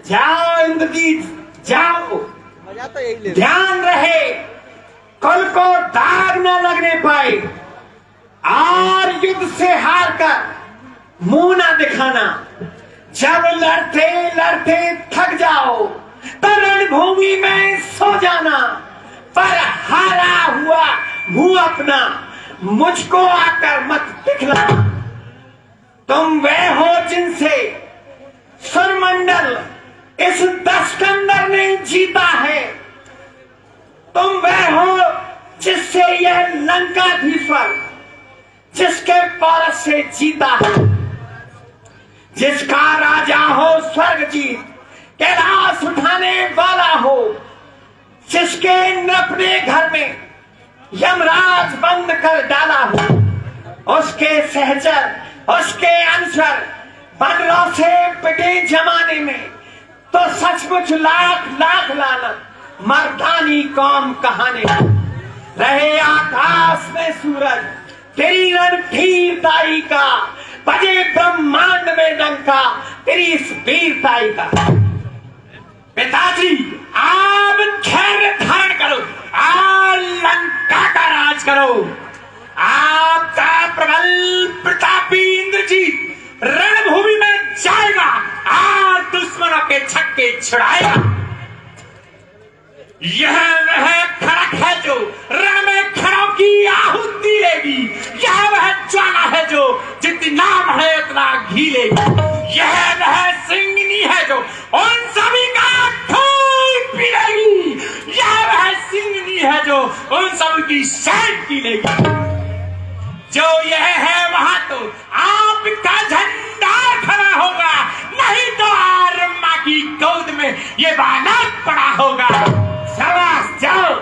जाओ इंद्रजीत, जाओ। ध्यान रहे कल को दाग न लगने पाए, और युद्ध से हार कर मुंह ना दिखाना। जब लड़ते लड़ते थक जाओ तो रणभूमि में सो जाना, पर हारा हुआ मुंह अपना मुझको आकर मत दिखला। तुम वे हो जिनसे सुरमंडल इस दस्कंदर ने जीता है। तुम वे हो जिससे यह लंकाधीश्वर जिसके पारस से जीता है, जिसका राजा हो स्वर्ग जीत कैलाश उठाने वाला हो, जिसके नपने घर में यमराज बंद कर डाला हो, उसके सहचर उसके अनुसार बंदरों से पिटे जमाने में तो सचमुच लाख लाख लानत मर्दानी कौम कहानी। रहे आकाश में सूरज तेरी रणधीरताई का, बजे ब्रह्मांड में डंका तेरी इस वीरताई का। पिताजी आप धैर्य धारण करो और लंका का राज करो। आपका प्रबल प्रतापी इंद्रजीत रणभूमि में जाएगा और दुश्मनों के छक्के छुड़ाएगा। यह वह खड़क है जो रण में खड़ों की आहुति लेगी। यह वह ज्वाला है जो जितनी नाम है उतना घी लेगी। यह वह सिंगनी है जो उन सभी का खून पी लेगी। यह वह सिंगनी है जो उन सभी की शैल पी लेगी। जो यह है वहां तो आपका झंडा खड़ा होगा, नहीं तो आरम्मा की गोद में ये बालक पड़ा होगा। शाबाश, जाओ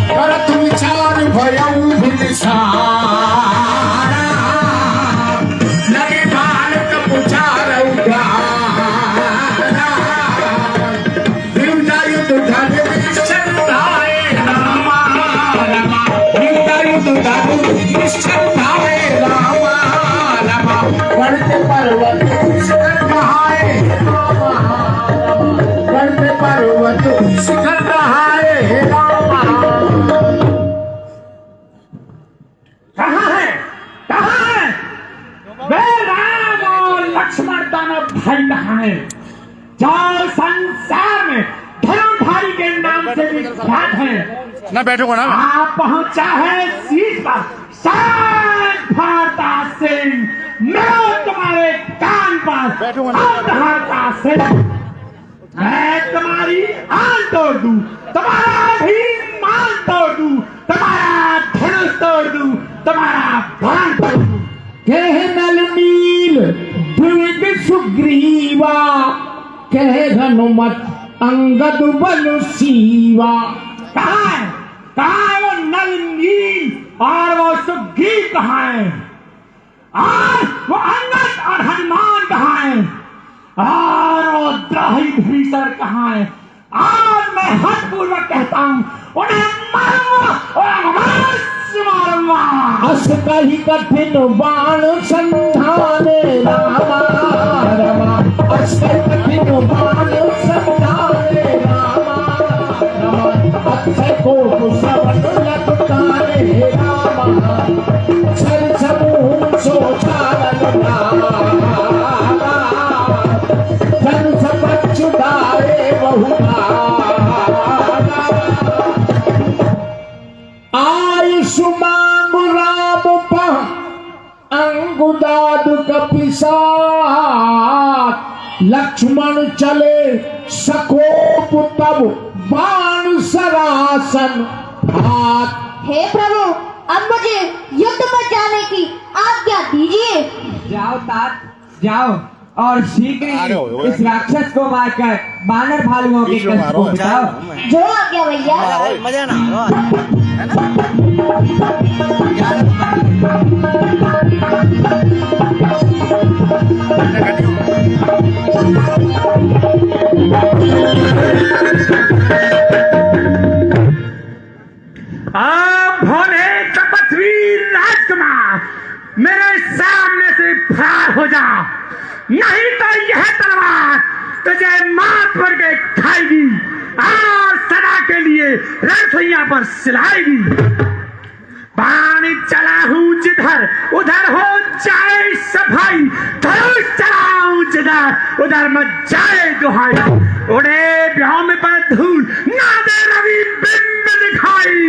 करत विचार भयऊ भिलसारा, लगे बालक पुचार उगारा। विरुद्धायुध धन निश्चंदाए रामा रमा, विरुद्धायुध धन निश्चंदाए रामा रमा। बढ़ते पर्वत शिखर नहाए रामा रमा, बढ़ते पर्वत शिखर नहाए रामा। कहाँ है, कहाँ है वे राम और लक्ष्मण दोनों भाई कहाँ है, जो संसार में धनुर्धारी के नाम से विख्यात है। ना बैठोगा ना। आप पहुंचा है सीट पर शांत भारता सिंह, मैं तुम्हारे कान पर बैठूंगा ना। भारता सिंह, मैं तुम्हारी आन तोड़ दूं, तुम्हारा अभिमान तोड़ दूं, तुम्हारा धनुष तोड़ दूं, तुम्हारा बाण तोड़ दूं। कह नल नील द्विविद सुग्रीवा, कह हनुमत अंगद बल सीवा। कहाँ है, कहाँ है वो नल नील और वो सुग्रीव कहाँ है, और वो अंगद और हनुमान कहाँ है, और वो द्रोही भीषण कहाँ है। आज मैं हठपूर्वक कहता हूँ उन्हें मारूंगा और मारूंगा। अस कही कठिन बाण संधाने रामा रमा, अस कही कठिन बाण संधाने रामा रमा। अक्षय को कुशवन लटकाने रामा, छल समूह सोचारन रामा। धन सब छुड़ाए बहुधा, आयुष मांगु राम पह अंगुदाद कपिसात। लक्ष्मण चले सकोप तब बाण सरासन हाथ। हे प्रभु, अब मुझे युद्ध में जाने की आज्ञा दीजिए। जाओ तात, जाओ और शीघ्र ही इस राक्षस को मारकर बानर भालुओं के कष्ट को बचाओ। जो आज्ञा भैया। मजा ना है ना। आप भोले तपस्वी राजकुमार मेरे सामने से फरार हो जा, नहीं तो यह तलवार तुझे माथ पर के खाएगी और सदा के लिए रसोइया पर सिलाएगी। बाण चला हूं जिधर उधर हो जाए सफाई, धनुष चलाऊं जिधर उधर मच जाए दुहाई। उड़े व्योम पर धूल ना दे रवि बिंब दिखाई,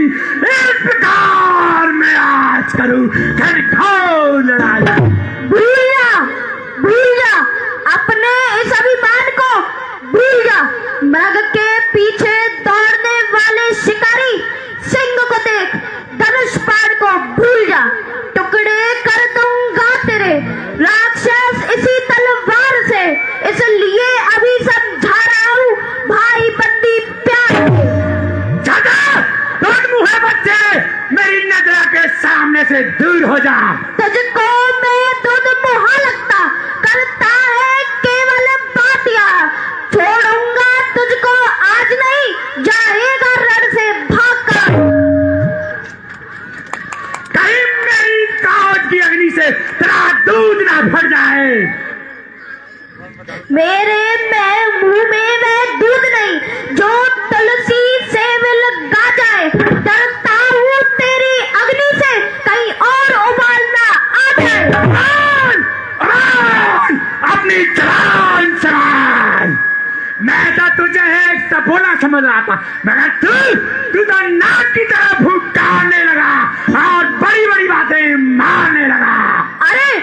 इस प्रकार मैं आज करूं घनघोर लड़ाई। भूल जा अपने इस अभिमान को, भूल जा मृग के पीछे दौड़ने वाले शिकारी सिंह को देख, धनुष बाण को भूल जा, टुकड़े कर दूंगा तेरे राक्षस इसी तलवार से, इसलिए अभी समझा रहा हूँ भाई बंदी प्यार। मुहे बच्चे मेरी नजर के सामने से दूर हो जा। तुझको मैं दूध मुहा लगता करता है केवल बातिया, छोड़ूंगा तुझको आज नहीं, जाएगा रण से भागकर। कहीं मेरी कांच की अग्नि से तेरा दूध ना भर जाए। मेरे मैं मुंह में वह दूध नहीं जो तुलसी से लगा जाए, डरता हूँ तेरी अग्नि से कहीं और उबालना आ जाए। अपनी जान सवाल, मैं तो तुझे एक सपोला समझ रहा था, मगर तू तो नाक की तरह भूकाने लगा और बड़ी बड़ी बातें मारने लगा। अरे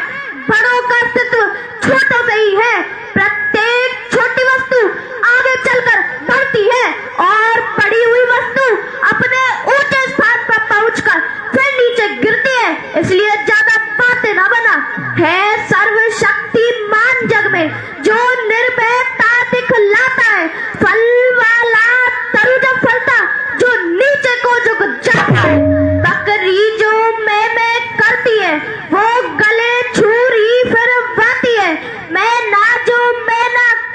बड़ों का अस्तित्व छोटों से ही है, प्रत्येक छोटी वस्तु आगे चलकर बढ़ती है और बड़ी हुई वस्तु अपने ऊंचे स्थान पर पहुंचकर फिर नीचे गिरती है, इसलिए ज्यादा बातें ना बना। है सर्वशक्तिमान जग में जो निर्भयता दिखलाता है, फल वाला तरु जब फलता जो नीचे को झुक जाता है, बकरी जो मैं करती है वो गले छुरी फिर बाती है, मैं ना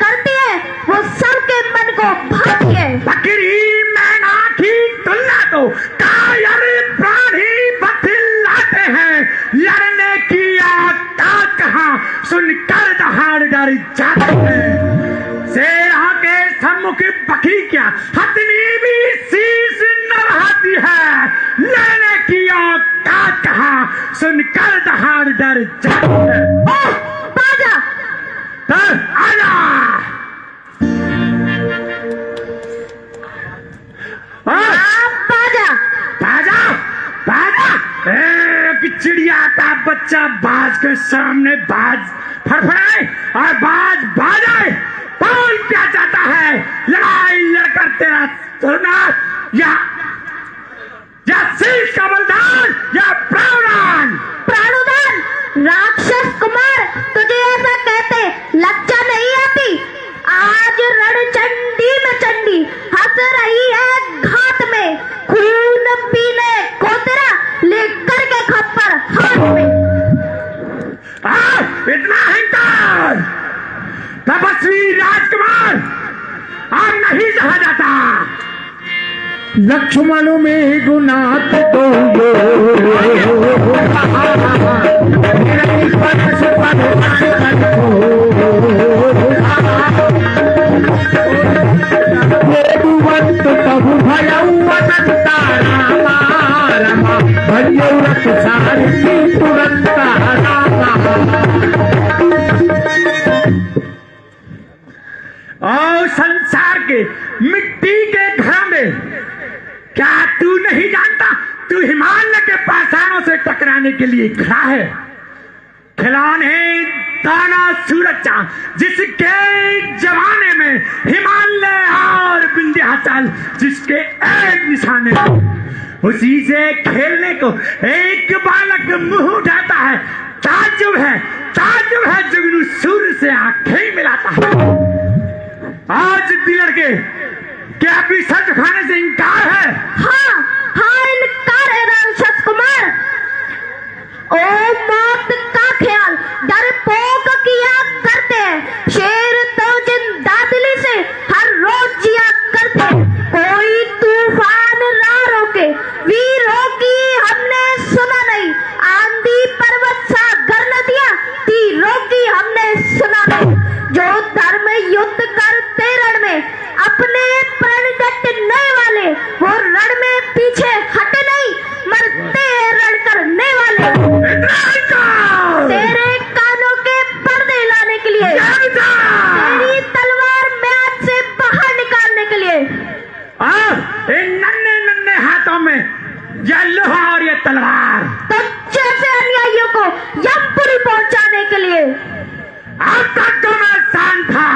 करती है वो सबके मन को भाती है। बकरी मैना की तुलना तो कायर प्राणी बतलाते हैं, लड़ने की औकात कहाँ सुनकर दहाड़ डर जाते हैं। शेरों के सम्मुख बकरी क्या हथनी भी शीश न बहाती है, लड़ने की औकात कहाँ सुनकर दहाड़ डर जाते हैं। बाजा आजा बाजा बाजा बाजा, एक चिड़िया का बच्चा बाज के सामने बाज फड़फड़ाए और बाज बाजाए, बोल क्या चाहता है? लड़ाई लड़कर तेरा सुना या शीश का बलिदान या प्राणदान? प्राणोदान। राक्षस कुमार तुझे ऐसा कहते लज्जा नहीं आती? आज रणचंडी में चंडी हंस रही है घाट में, खून पीने को तेरा लेकर के खप्पर हाथ में। इतना अहंकार तपस्वी राजकुमार और नहीं सहा जाता। लक्ष्मण में गुनाह तो प्रभु भयरथ सारी तुरंत और संसार के मिट्टी के घर में क्या तू नहीं जानता? तू हिमालय के पाषाणों से टकराने के लिए खड़ा है। खिलौने दाना सूरज चांद जिसके जमाने में हिमालय और विंध्याचल जिसके एक निशाने, उसी से खेलने को एक बालक मुंह उठाता है। ताज्जुब है जुगनू सूर्य से आंखें मिलाता है। आज दिलर के क्या अभी सच खाने से इनकार है? हाँ इनकार है राक्षस कुमार। ओ मौत का ख्याल डरपोक किया करते हैं, शेर तो जिंदा दिली से हर रोज जिया करते हैं। कोई तूफान ना रोके वीरों की हमने सुना नहीं, आंधी पर्वत सागर नदियां रोगी हमने सुना नहीं। जो धर्म युद्ध करते रण में अपने प्रण डटने वाले, वो रण में पीछे हटे नहीं, मरते रण करने वाले। तेरे कानों के पर्दे लाने के लिए, तेरी तलवार म्याद से बाहर निकालने के लिए। इन नन्हे नन्हे हाथों में ये लोहा और ये तलवार, तो जैसे अनुयायियों को यमपुरी पहुंचाने के लिए। अब तक तो मैं शांत था,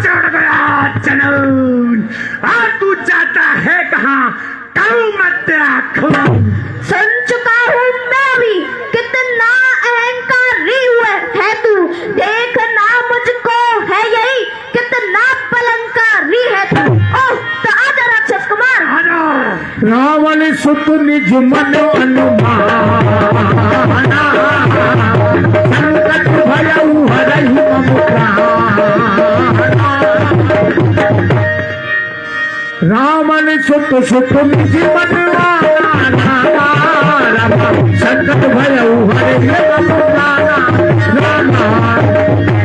चढ़ गया जनून। अब तू जाता है कहाँ? कहूँ मैं तेरा खून। सुन चुका हूँ मैं भी कितना अहंकारी हुआ है तू। देखना मुझको है यही कितना पलंकारी है तू। ओह, तो आजा राक्षस कुमार, रावण सुत निज मन अनुमाना, संकट भयउ हरहि मम प्राणा। रावण सुत सुत निज मन अनुमाना, संकट भयउ हरहि मम प्राणा।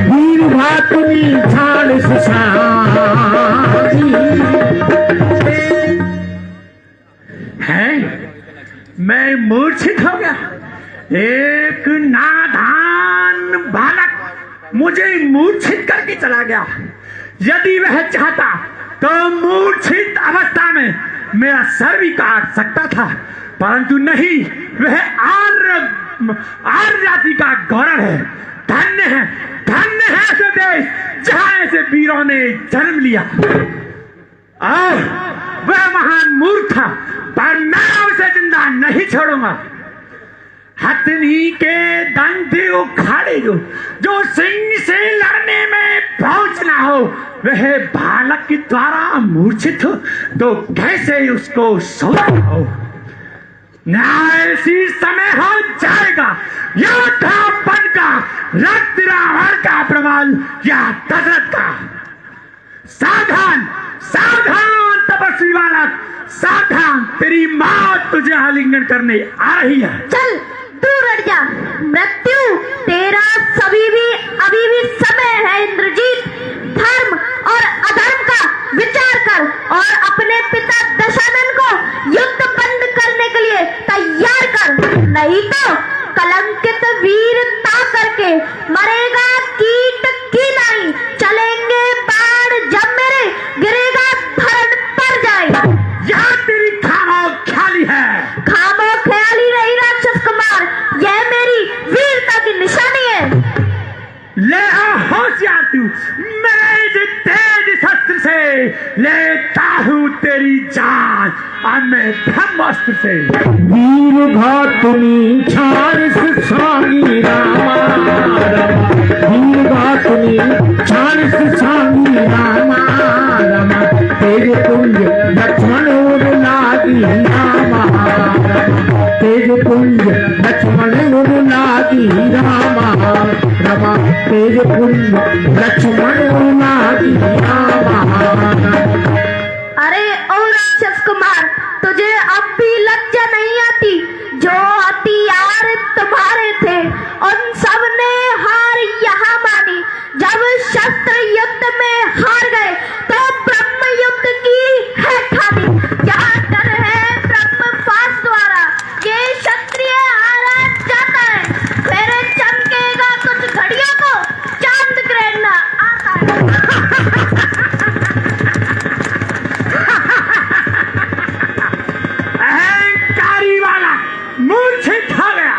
वीर भातुनी छाड़ सुसारी। है मैं मूर्छित हो गया। एक नादान बालक मुझे मूर्छित करके चला गया। यदि वह चाहता तो मूर्छित अवस्था में मेरा सर भी काट सकता था, परंतु नहीं। वह आर्य जाति का गौरव है। धन्य है ऐसे देश जहां ऐसे वीरों ने जन्म लिया। और वह महान मूर्ख था, पर मैं उसे जिंदा नहीं छोड़ूंगा। हथनी के डंडे उखाड़े जो सिंह से लड़ने में पहुंच ना हो, वह बालक के द्वारा मूर्छित हो तो कैसे उसको सोना हो। न्याय इसी समय हो जाएगा। योद्धापन का रक्त रावण का प्रबल या दशरथ का। सावधान सावधान तपस्वी बालक, सावधान, तेरी मौत तुझे आलिंगन करने आ रही है। चल दूर हट जा। मृत्यु तेरा अभी भी समय है इंद्रजीत। धर्म और अधर्म का विचार कर और अपने पिता दशानन को युद्ध बंद करने के लिए तैयार कर, नहीं तो कलंकित वीरता करके मरेगा कीट की नहीं। चलेंगे बाण जब मेरे गिरेगा धड़ पर जाए। यह तेरी खामोख्याली है। खामोख्याली नहीं राक्षस कुमार, यह मेरी वीरता की निशानी है। ले होशियार तू, मेरे तेज शस्त्र से लेता हूँ तेरी जान, और मैं ब्रह्मास्त्र से। वीर घातुनी छाड़ सुसांगी रामा, वीर घातुनी छाड़ सुसांगी रामा। तेरे कुंज लक्ष्मण उड़ लागी रामा, तेरे कुंज लक्ष्मण उड़ लागी रामा। तेरे कुंज लक्ष्मण उड़ लागी रामा। अरे ओ राक्षस कुमार, तुझे अब भी लज्जा नहीं आती? जो हथियार तुम्हारे थे उन सब ने हार यहाँ मानी। जब शस्त्र युद्ध में हार गए तो ब्रह्म युद्ध की है ठानी। क्या डर है ब्रह्म पास द्वारा, ये क्षत्रिय हारा जाता है। मेरे चमकेगा कुछ घड़ियों को चांद ग्रहण आता है। अहंकारी वाला मूर्छित हो गया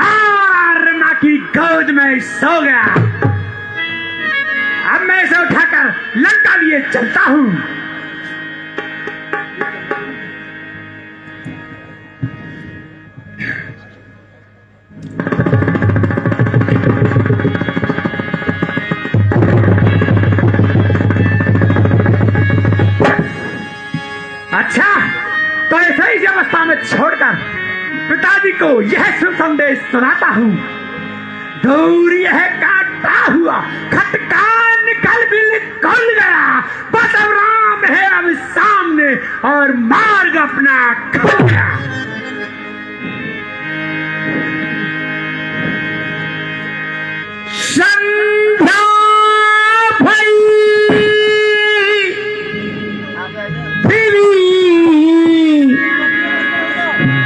और मां की गोद में सो गया। अब मैं इसे उठाकर लंका लिए चलता हूं। अच्छा, तो ऐसे ही अवस्था में छोड़कर पिताजी को यह शुभ संदेश सुनाता हूँ। दूर यह काटता हुआ खटका निकल बिल्कुल गया। बस अब राम है अब सामने और मार्ग अपना खो गया।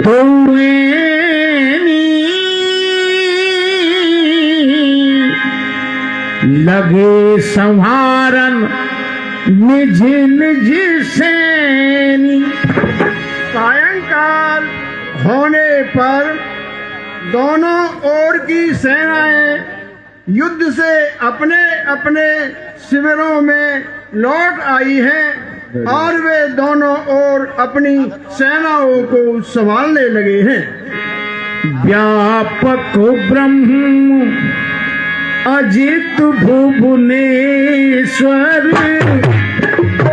तो लगे संहारन निज निज सैनी। सायंकाल होने पर दोनों ओर की सेनाएं युद्ध से अपने अपने शिविरों में लौट आई हैं और वे दोनों ओर अपनी सेनाओं को संभालने लगे हैं। व्यापक ब्रह्म अजित भुवनेश्वर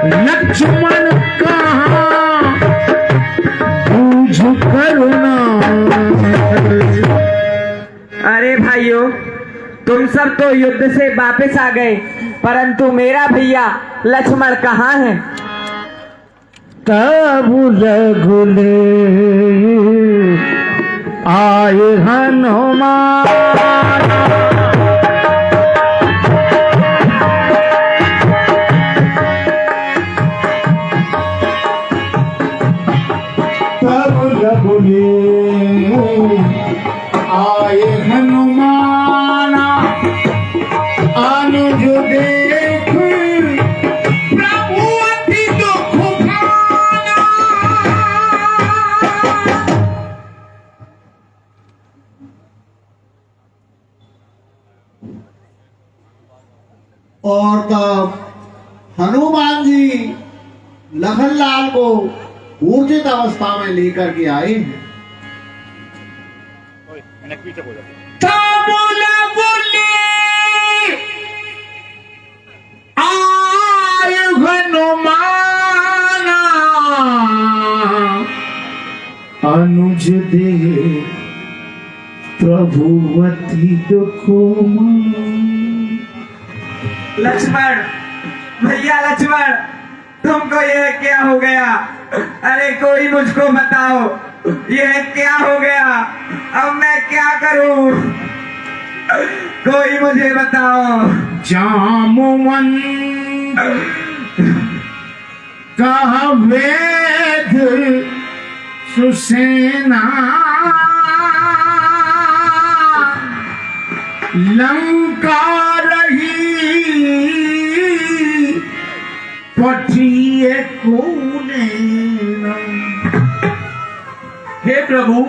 लक्ष्मण कहाँ बूझ करुणा। अरे भाइयों, तुम सब तो युद्ध से वापस आ गए, परंतु मेरा भैया लक्ष्मण कहाँ है? तब रघुले आए हनुमान। तब रघुले आए हनुमान अनुज देख प्रभु अति दुख भाना। और तब हनुमान जी लखनलाल को ऊर्जित अवस्था में लेकर के आए हैं। तब रघुले आए हनुमान अनुज दे प्रभुवती दुखो। लक्ष्मण, भैया लक्ष्मण, तुमको यह क्या हो गया? अरे कोई मुझको बताओ, यह क्या हो गया? अब मैं क्या करूं? कोई मुझे बताओ। जामवंत कहा वेद सुसेना लंका रही पठिए कोने। हे प्रभु,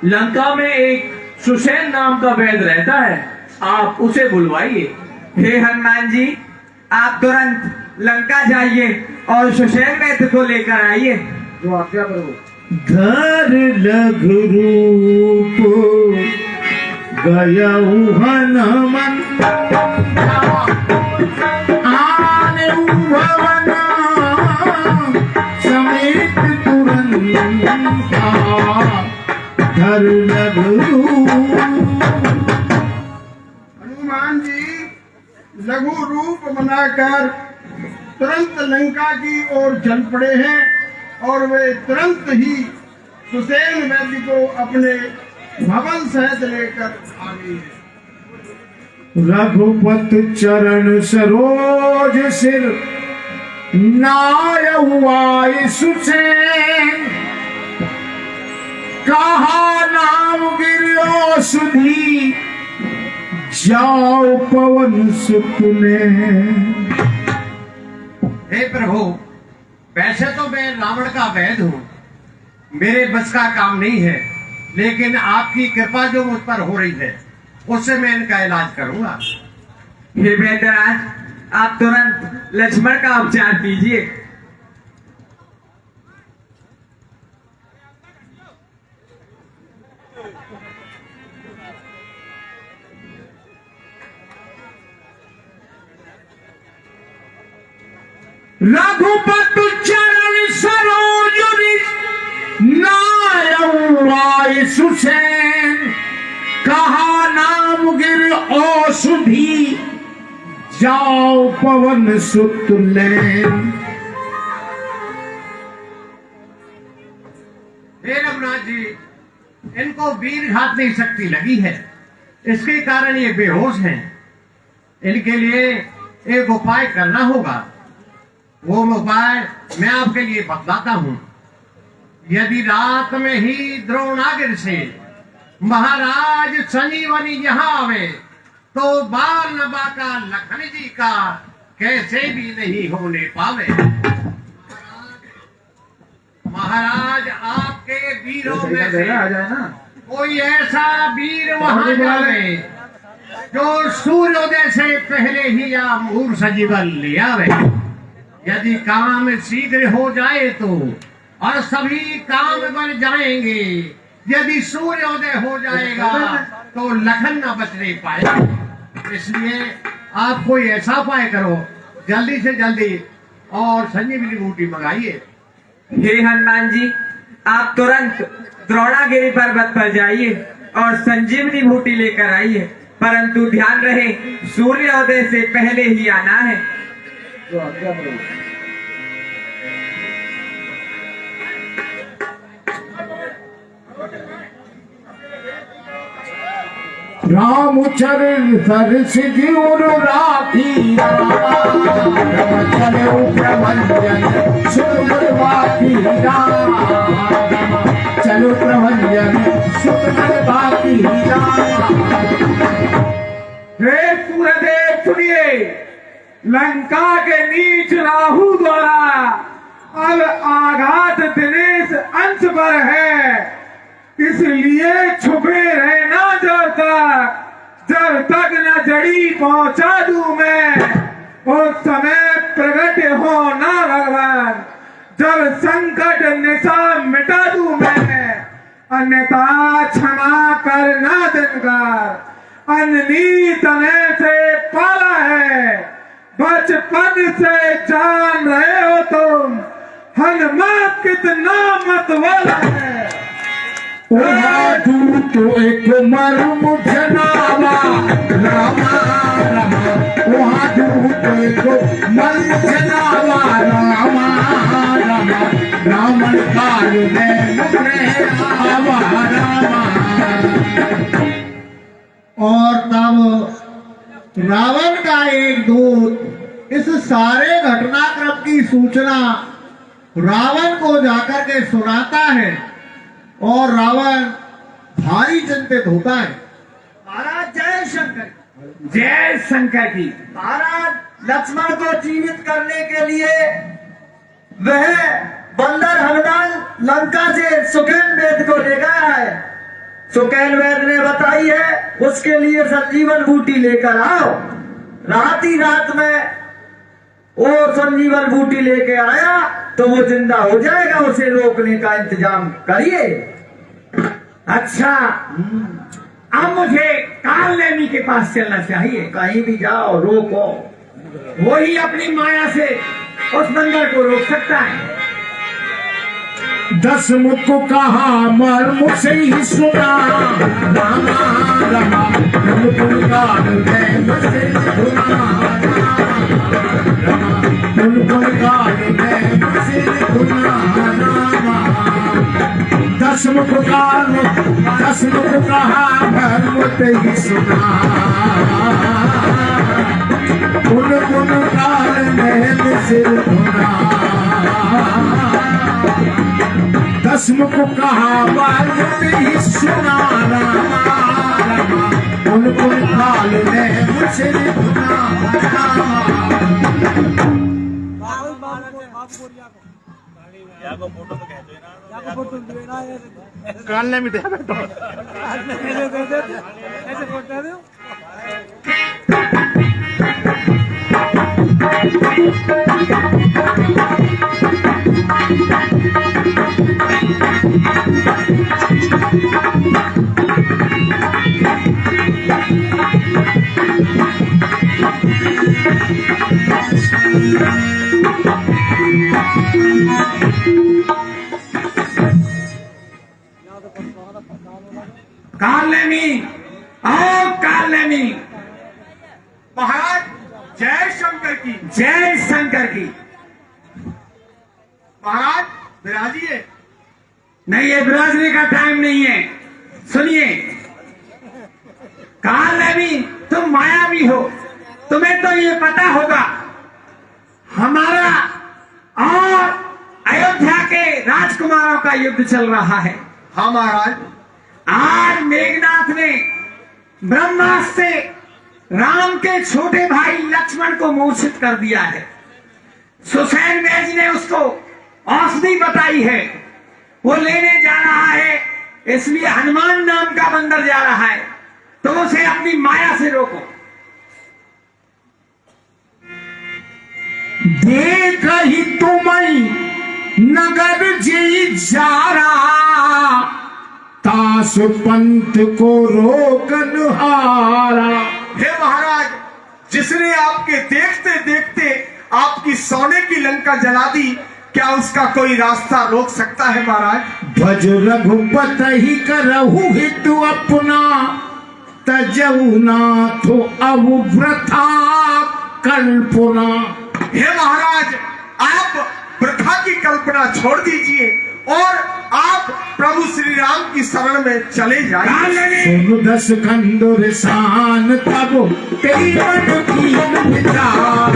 लंका में एक सुसेन नाम का वैद रहता है, आप उसे बुलवाइए। हे हनुमान जी, आप तुरंत लंका जाइए और सुसेन वैद्य को लेकर आइए। जो आज्ञा प्रभु। धर लघु रूप गयऊ हनुमंत आने भवन समेत तुरंत धर लघु हनुमान जी लघु रूप बनाकर तुरंत लंका की ओर चल पड़े हैं और वे तुरंत ही सुसेन वैद्य को अपने भवन सहित लेकर आ गए हैं। रघुपत चरण सरोज सिर नाय सुसेन कहा नाम गिरो सुधी जाओ पवन सुत में। हे प्रभु, वैसे तो मैं रावण का वैद हूँ, मेरे बस का काम नहीं है, लेकिन आपकी कृपा जो मुझ पर हो रही है उससे मैं इनका इलाज करूंगा। हे वैद्यराज, आप तुरंत लक्ष्मण का उपचार कीजिए। रघुपत चरण सरोज नाय सुसेन कहा नाम गिर औषधि जाओ पवन सुत लेन। हे रघुनाथ जी, इनको वीर घातनी शक्ति लगी है, इसके कारण ये बेहोश हैं। इनके लिए एक उपाय करना होगा। वो उपाय मैं आपके लिए बतलाता हूँ। यदि रात में ही द्रोणागिर से महाराज संजीवनी यहाँ आवे तो बाल न बाका लखन जी का कैसे भी नहीं होने पावे। महाराज आपके वीरों में से कोई ऐसा वीर वहां जावे जो सूर्योदय से पहले ही या मूर सजीवन ले आवे। यदि काम शीघ्र हो जाए तो और सभी काम बन जाएंगे। यदि सूर्योदय हो जाएगा तो लखन न बचने पाएगा। इसलिए आप कोई ऐसा उपाय करो जल्दी से जल्दी और संजीवनी बूटी मंगाइए। हे हनुमान जी, आप तुरंत द्रोणागिरी पर्वत पर जाइए और संजीवनी बूटी लेकर आइए, परंतु ध्यान रहे सूर्योदय से पहले ही आना है। रामचरण सरस जीवन राखी चलो प्रभंजन सुमरवाती चलो प्रभंजन सुमरवाती। हे सूर्यदेव सुनिए, लंका के नीच राहु द्वारा अब आघात दिनेश अंश पर है, इसलिए छुपे रहना जब तक न जड़ी पहुंचा दूं मैं, उस समय प्रकट हो ना भगवान, जब संकट निशा मिटा दूं मैं, अन्यथा क्षमा करना दिनकर, अन्नी तने से पाला है, बचपन से जान रहे हो तुम, हनुमान कितना मत वाला है। तू तो एक मर्म जनावा रामा रामा, वहाँ तू तो एक मर्म जनावा रामा रामा, रावण काल में मुकरे आवा रामा। और तब रावण का एक दूत इस सारे घटनाक्रम की सूचना रावण को जाकर के सुनाता है और रावण भारी चिंतित होता है। महाराज जय शंकर, जय शंकर की। महाराज लक्ष्मण को जीवित करने के लिए वह बंदर हनुमान लंका से सुकेन वेद को लेकर आए। सुकेन वेद ने बताई है उसके लिए संजीवन बूटी लेकर आओ। रात ही रात में वो संजीवन बूटी लेके आया तो वो जिंदा हो जाएगा, उसे रोकने का इंतजाम करिए। अच्छा, अब मुझे कालनेमी के पास चलना चाहिए। कहीं भी जाओ रोको, वो ही अपनी माया से उस बंदर को रोक सकता है। दस मुख कहा मर्म से ही सुना रामा रामा, गुणगान में बसे धुना रामा, गुणगान में बसे धुना रामा। दस मुख कहा मर्म से ही सुना, गुणगान में बसे धुना। दस मुख कहा बात ही सुना रामा रामा, उन काल में मुझसे धुना रामा। कालने में कालनेमी, आओ कालनेमी। महाराज जय शंकर की। जय शंकर की। महाराज विराजिए। नहीं, ये विराजने का टाइम नहीं है। सुनिए, कालनेमी तुम मायावी हो, तुम्हें तो ये पता होगा हमारा और अयोध्या अयोध्या के राजकुमारों का युद्ध चल रहा है। हाँ महाराज। आज मेघनाथ ने ब्रह्मास्त्र से राम के छोटे भाई लक्ष्मण को मूर्छित कर दिया है। सुसैन बैज ने उसको औषधि बताई है, वो लेने जा रहा है, इसलिए हनुमान नाम का बंदर जा रहा है, तो उसे अपनी माया से रोको। देख ही तुम्हें नगर जी जा रहा, तास पंथ को रोकन हारा। हे महाराज, जिसने आपके देखते देखते आपकी सोने की लंका जला दी, क्या उसका कोई रास्ता रोक सकता है महाराज? भज रघुपत ही करहु हित अपना, तजऊ नाथो अब वृथा कल्पना। हे महाराज, आप वृथा की कल्पना छोड़ दीजिए और आप प्रभु श्री राम की शरण में चले जाइए। सुन दस कंदुर सान तब तेरी मन की विचार,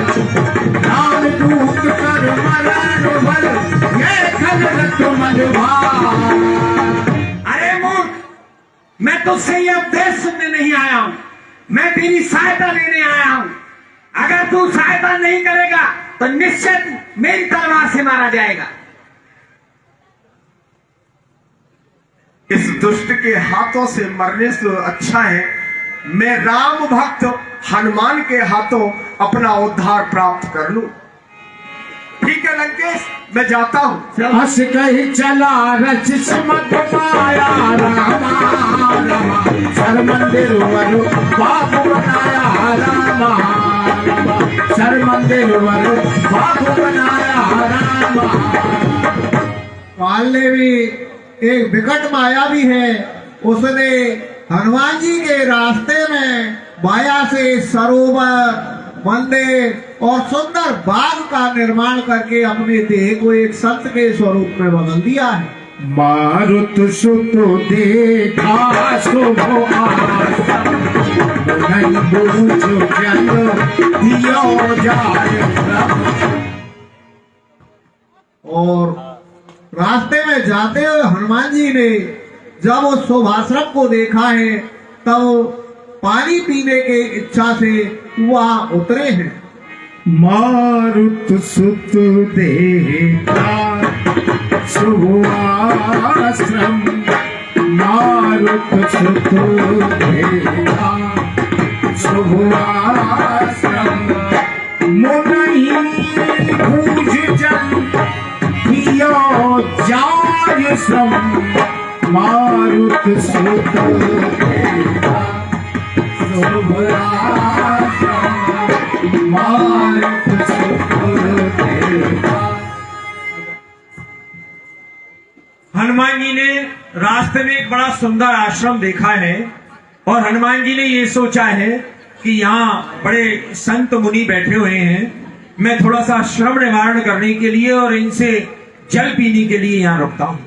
राम दूत कर मरण बल ये खलरत मलभार। अरे मूर्ख, मैं तुझसे ये उपदेश सुनने नहीं आया हूं, मैं तेरी सहायता लेने आया हूं। अगर तू सहायता नहीं करेगा तो निश्चित मेरी तलवार से मारा जाएगा। इस दुष्ट के हाथों से मरने से अच्छा है मैं राम भक्त हनुमान के हाथों अपना उद्धार प्राप्त कर लूं। ठीक है लंकेश, मैं जाता हूं। हस कही चला रच समत माया, रामा रामा सर मंदिर वरु बाबू बनाया, रामा रामा सर मंदिर वरु बाबू बनाया, रामा। काल ने भी एक विकट माया भी है, उसने हनुमान जी के रास्ते में माया से सरोवर, मंदिर और सुंदर बाग का निर्माण करके अपने देह को एक संत के स्वरूप में बदल दिया है। मारुत सुत देखा शुभ आशा, नहीं बूझ जन दियो जाय प्रभु। और रास्ते में जाते हुए हनुमान जी ने जब उस शोभाश्रम को देखा है, तब पानी पीने की इच्छा से वहां उतरे हैं। मारुत सुत देखा शुभ आश्रम, मारुत सुत देखा शुभ आश्रम, मुनि भूज जन दियो जाय श्रम, मारुत सुत देखा शुभ आश्रम, मारुत सुत देखा। हनुमान जी ने रास्ते में एक बड़ा सुंदर आश्रम देखा है और हनुमान जी ने ये सोचा है कि यहाँ बड़े संत मुनि बैठे हुए हैं, मैं थोड़ा सा श्रम निवारण करने के लिए और इनसे जल पीने के लिए यहाँ रुकता हूँ।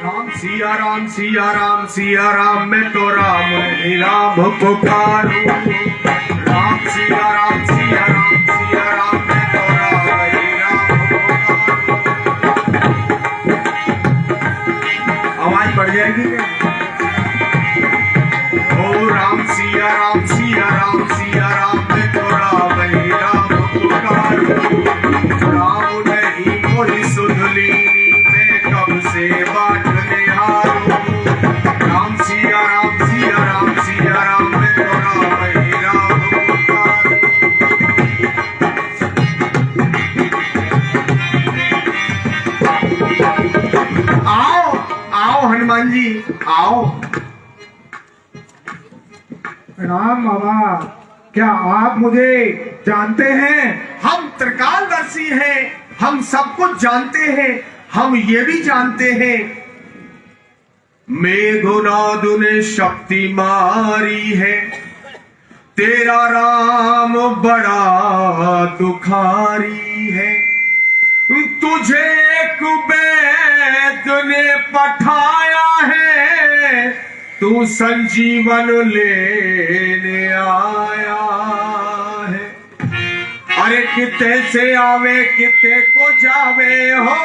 राम सिया राम सिया राम सिया राम, मैं तो राम ही राम पुकारूं। राम सिया राम सिया राम सिया राम, मैं तो राम ही राम पुकारूं। आवाज बढ़ जाएगी क्या? ओ राम सिया राम सिया राम सिया राम, मैं तो राम ही राम पुकारूं। राम नहीं कोई सुध लीनी, मैं कब से बाट निहारूं। राम सिया राम सिया राम सिया राम, मैं तो राम ही राम पुकारूं। आओ आओ हनुमान जी आओ। राम बाबा, क्या आप मुझे जानते हैं? हम त्रिकालदर्शी हैं, हम सब कुछ जानते हैं। हम ये भी जानते हैं मेघनाद ने शक्ति मारी है, तेरा राम बड़ा दुखारी है। तुझे एक वैद ने पठाया है, तू संजीवन लेने आया है। अरे किते से आवे किते को जावे हो।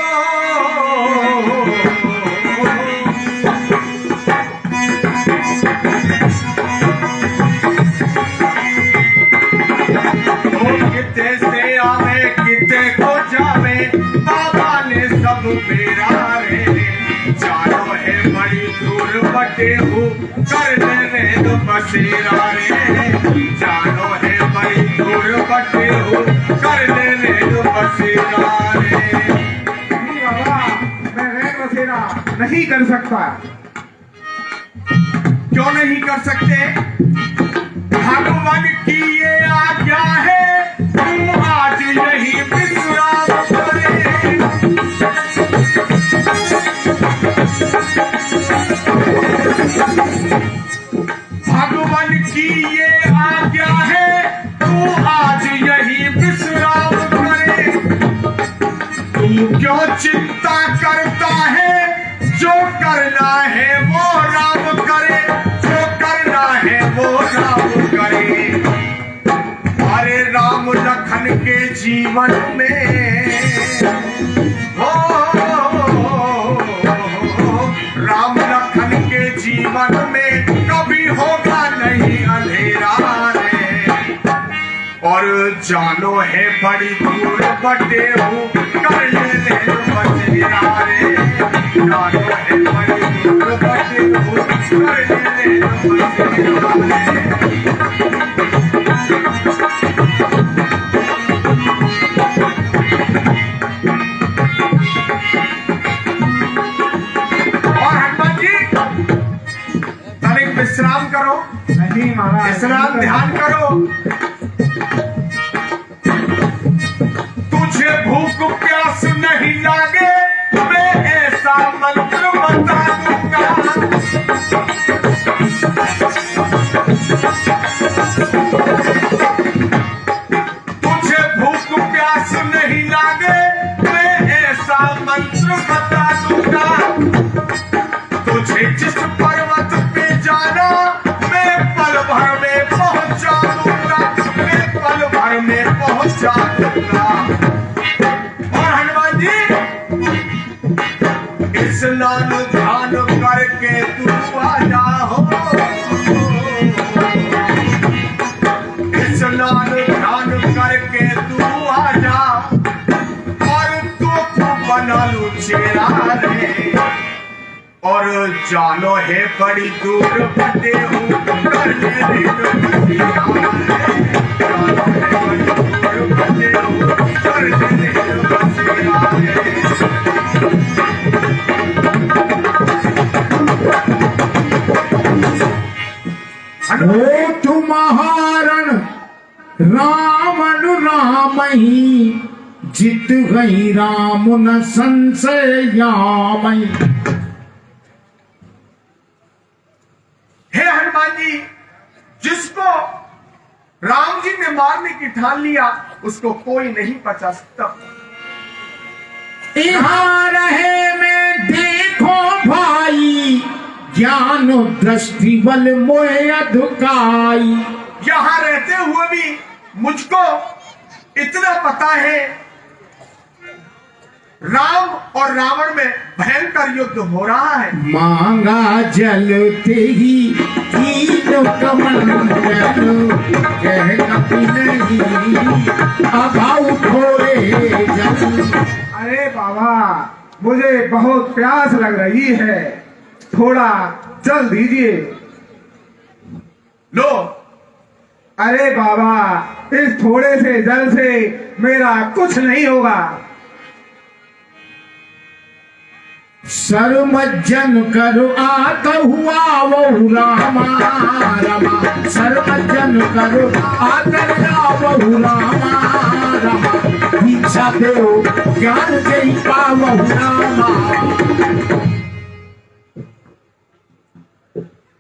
किते से आवे किते को जावे, बाबा ने सब बेरा रे। जानो है बड़ी दूर बटे हो, कर लेने दो बसेरा रे। जानो है बड़ी दूर बटे हो, कर लेने दो बसेरा रे। नहीं बाबा, मैं रैन बसेरा नहीं कर सकता। क्यों नहीं कर सकते? भगवान की ये आज्ञा है, तू आज यही विश्राम करे। भगवान की ये आज्ञा है, तू आज यही विश्राम करे। तू क्यों चिंता करता है, जो करना है वो राम करे। जो करना है वो राम करे। अरे राम लखन के जीवन में हो, राम लखन के जीवन में कभी होगा नहीं अंधेरा रे। और जानो है बड़ी दूर बटे हो, कर लेने दो बसेरा रे। जानो है बड़ी दूर बटे हो, कर लेने दो बसेरा रे। और हनुमान जी तनिक विश्राम करो। नहीं महाराज, विश्राम ध्यान करो। तुझे भूख प्यास नहीं लागे, मैं ऐसा मंत्र बता दूंगा। तुझे भूख प्यास नहीं लागे, मैं ऐसा मंत्र बता दूंगा। तुझे जिस पर्वत पे जाना, मैं पल भर में पहुंचा दूंगा। मैं पल भर में पहुंचा दूंगा। और हनुमान जी स्नान ध्यान करके तू आ जाओ। स्नान ध्यान करके तू आ जा, और तू बना लू चेहरा रे। और जानो है बड़ी दूर बटे हो, कर लेने दो बसेरा रे। जानो है बड़ी दूर बटे हो, कर लेने दो बसेरा रे। हो तुम्हारण रावण राम ही, जित गई राम न संशयामई। हे हनुमान जी, जिसको राम जी ने मारने की ठान लिया, उसको कोई नहीं बचा सकता। यहाँ रहे में देखो भाई, ज्ञान दृष्टि बल मोह अधुकाई। यहां रहते हुए भी मुझको इतना पता है, राम और रावण में भयंकर युद्ध हो रहा है। मांगा जलते ही तीनों कमंडल, कह कपि नहीं अभाव थोड़े जल। अरे बाबा, मुझे बहुत प्यास लग रही है, थोड़ा जल दीजिए। लो। अरे बाबा, इस थोड़े से जल से मेरा कुछ नहीं होगा। सर्वजन करो आता हुआ वो रामा रामा। सर्वजन करो आता वो रामा रामा। दीक्षा दो ज्ञान दे पावो रामा।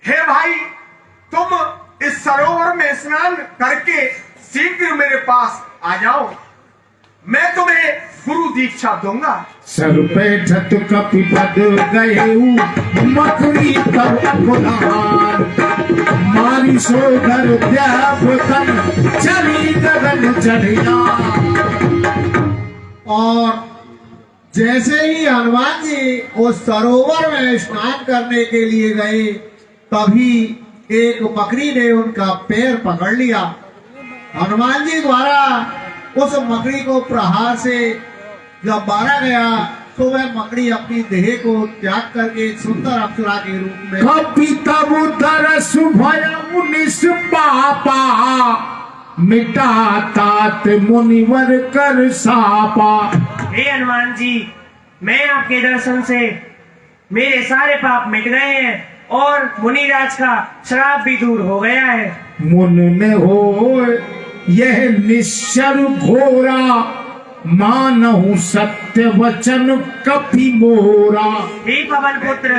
हे भाई, तुम इस सरोवर में स्नान करके शीघ्र मेरे पास आ जाओ। मैं तुम्हें गुरु दीक्षा दूंगा। सर बैठत कपिपद गएऊ, मकड़ी तब गुलान। मारी सोगर व्यापकन, चली गगन चढ़िया। और जैसे ही हनुमान जी उस सरोवर में स्नान करने के लिए गए, तभी एक मकड़ी ने उनका पैर पकड़ लिया। हनुमान जी द्वारा उस मकड़ी को प्रहार से जब मारा गया, तो वह मकड़ी अपनी देह को त्याग करके एक सुंदर अप्सरा के रूप में कपि तब तरस भयउ निष्पापा, मिटा तात मुनिवर कर सापा। हे हनुमान जी, मैं आपके दर्शन से मेरे सारे पाप मिट गए हैं और मुनिराज का श्राप भी दूर हो गया है। मुन ने हो यह निश्चर घोरा, मानहु सत्य वचन कपि मोरा। हे पवन पुत्र,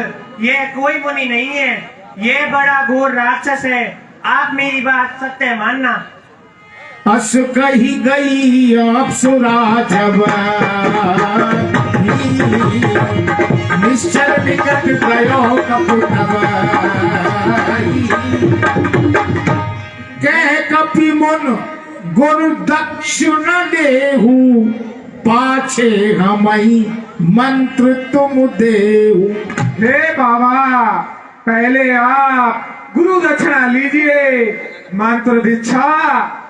यह कोई मुनि नहीं है, यह बड़ा घोर राक्षस है। आप मेरी बात सत्य मानना। अस कही गई अप्सरा जब, निश्चर निकट गयो कपुतब। कह कपि मुन गुरु दक्षिण देहु, पाछे हमई मंत्र तुम देहु। हे बाबा, पहले आप गुरु दक्षिणा लीजिए, मंत्र दीक्षा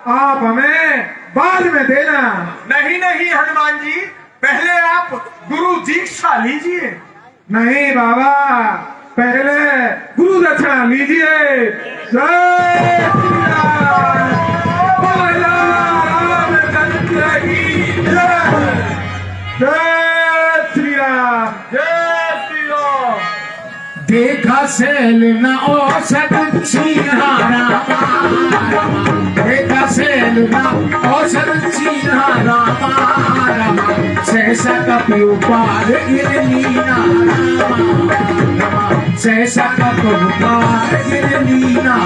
आप हमें बाद में देना। नहीं नहीं हनुमान जी, पहले आप गुरु दीक्षा लीजिए। नहीं बाबा, पहले गुरु दक्षिणा लीजिए। जय श्री राम, बोलो रामचंद्र की जय। जय श्री राम, जय श्री राम। देखा सैल न औषध छीना रामा, देखा सैल न औषध छीना रामा, सहसा कपि उपार गिरलीना रामा, सहसा कपि उपार गिरलीना।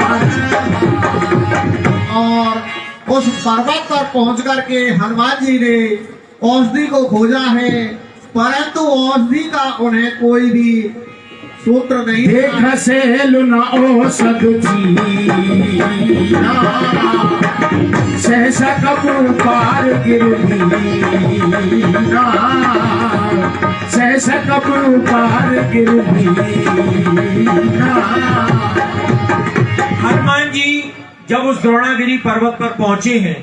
और उस पर्वत पर पहुंच करके हनुमान जी ने औषधि को खोजा है, परंतु औषधि का उन्हें कोई भी सूत्र नहीं। देख सैल न औषध छीना, सहसा कपि उपार गिरलीना, सहसा कपि उपार गिरलीना। हनुमान जी जब उस द्रोणागिरी पर्वत पर पहुंचे हैं,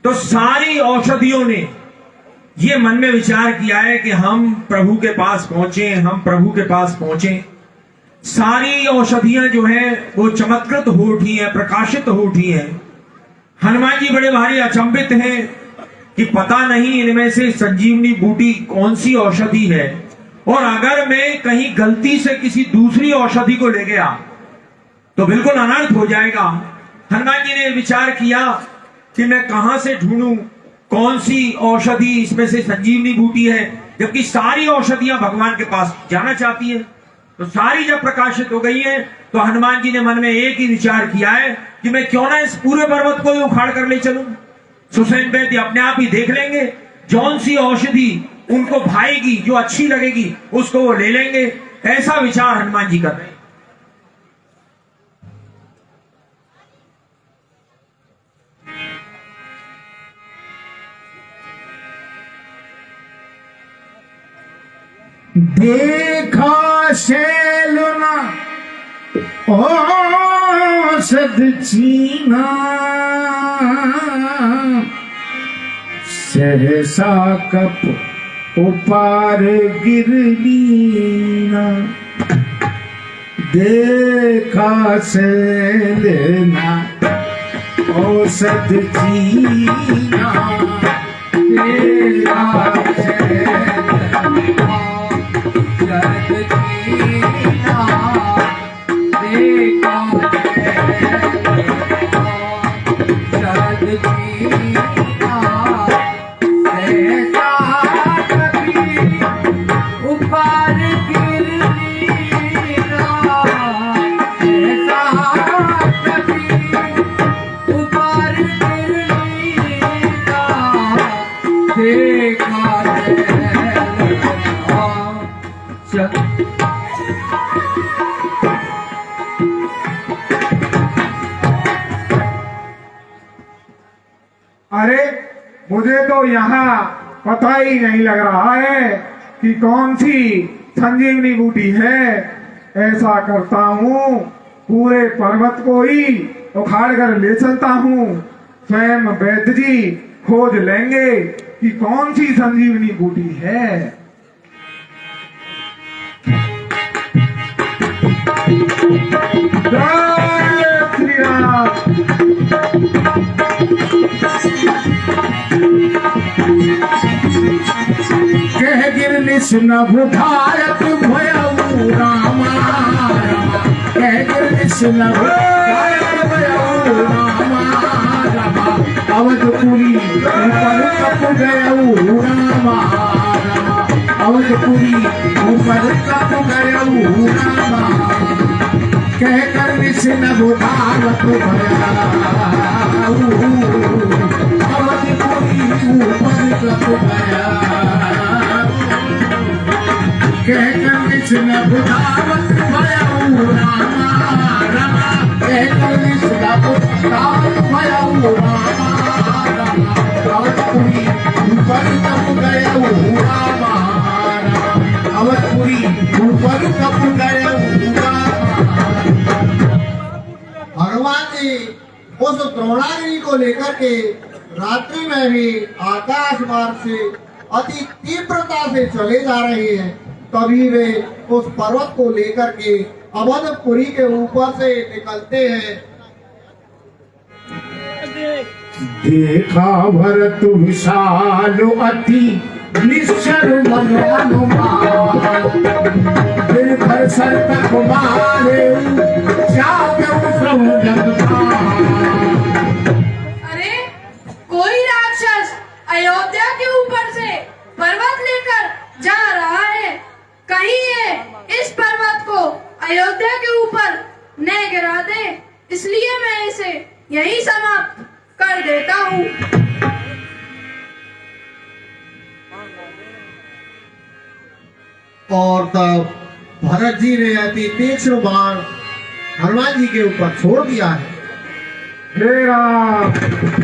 तो सारी औषधियों ने ये मन में विचार किया है कि हम प्रभु के पास पहुंचे, हम प्रभु के पास पहुंचे। सारी औषधियां जो है वो चमत्कृत हो उठी हैं, प्रकाशित हो उठी हैं। हनुमान जी बड़े भारी अचंभित हैं कि पता नहीं इनमें से संजीवनी बूटी कौन सी औषधि है, और अगर मैं कहीं गलती से किसी दूसरी औषधि को ले गया तो बिल्कुल अनर्थ हो जाएगा। हनुमान जी ने विचार किया कि मैं कहां से ढूंढूं कौन सी औषधि इसमें से संजीवनी बूटी है, जबकि सारी औषधियां भगवान के पास जाना चाहती है। तो सारी जब प्रकाशित हो गई है, तो हनुमान जी ने मन में एक ही विचार किया है कि मैं क्यों ना इस पूरे पर्वत को ही उखाड़ कर ले चलूं। सुसेन वैद्य अपने आप ही देख लेंगे, जौन सी औषधि उनको भाएगी, जो अच्छी लगेगी, उसको वो ले लेंगे। ऐसा विचार हनुमान जी कर रहे हैं। देखा शैल न औषध छीना, सहसा कप उपार गिरलीना। देखा शैल न औषध छीना, देखा शैल अरे मुझे तो यहाँ पता ही नहीं लग रहा है कि कौन सी संजीवनी बूटी है। ऐसा करता हूँ, पूरे पर्वत को ही उखाड़ कर ले चलता हूँ। स्वयं वैद्य जी खोज लेंगे कि कौन सी संजीवनी बूटी है। जय श्री राम। कह गिरनिस न बुधायत भयऊ रामा रामा। कह गिरनिस न बुधायत भयऊ रामा रामा। अवधपुरी ऊपर कप गयऊ रामा रामा। अवधपुरी ऊपर कप गयऊ रामा। कह कर निस न बुधावत भयऊ। अवधपुरी ऊपर कप गया। कह कर निस न बुधावत भयऊ रामा रामा। कह कर निस न बुधावत भयऊ रामा रामा। अवधपुरी ऊपर कप गयऊ रामा रामा। अवधपुरी ऊपर कप गयऊ रामा। हनुमान जी उस द्रोणागिरी को लेकर के रात्रि में भी आकाश मार्ग से अति तीव्रता से चले जा रहे हैं। तभी वे उस पर्वत को लेकर के अवधपुरी के ऊपर से निकलते हैं। देखा भरत विशाल अति निश्चर मन हनुमान। फिर घर सर तक मारे जागऊ सब जगतान। अरे कोई राक्षस अयोध्या के ऊपर से पर्वत लेकर जा रहा है। कहीं ये इस पर्वत को अयोध्या के ऊपर न गिरा दे, इसलिए मैं इसे यहीं समाप्त कर देता हूँ। और तब भरत जी ने अति तीक्ष्ण बाण हनुमान जी के ऊपर छोड़ दिया है। हे राम,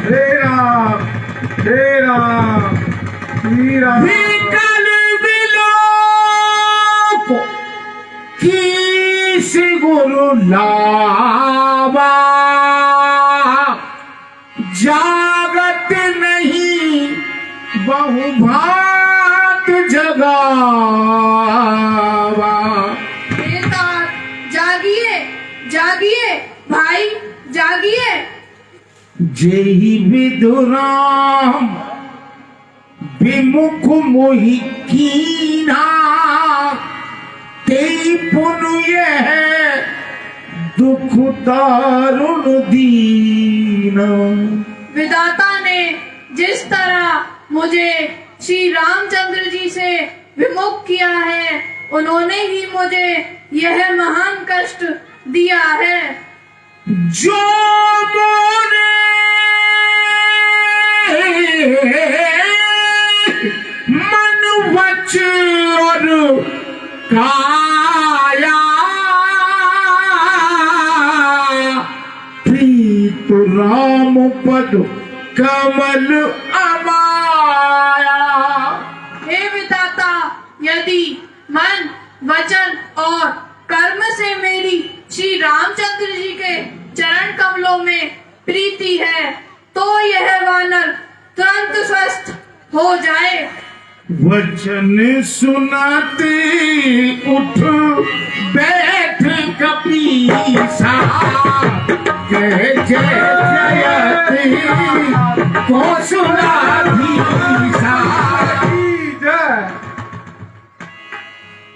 हे राम, हे राम, श्री राम। विकल विलोक किस गुरु लावा। जागत नहीं बहुभात जगावा। बेटा जागिए, जागिए भाई, जागिए। जेहि विदुराम विमुख मोहि कीना। तेई पुनु यह दुख दारुण दीना। विधाता ने जिस तरह मुझे श्री रामचंद्र जी से विमुख किया है, उन्होंने ही मुझे यह महान कष्ट दिया है। जो मोरे मन वच और काया। प्रीत राम पद कमल अमाया। हे विधाता, यदि मन, वचन और कर्म से मेरी श्री रामचंद्र जी के चरण कमलों में प्रीति है, तो यह वानर तुरंत स्वस्थ हो जाए। वचन सुनाते उठ बैठ कपीसा। कह जय जयति कौशलाधीसा।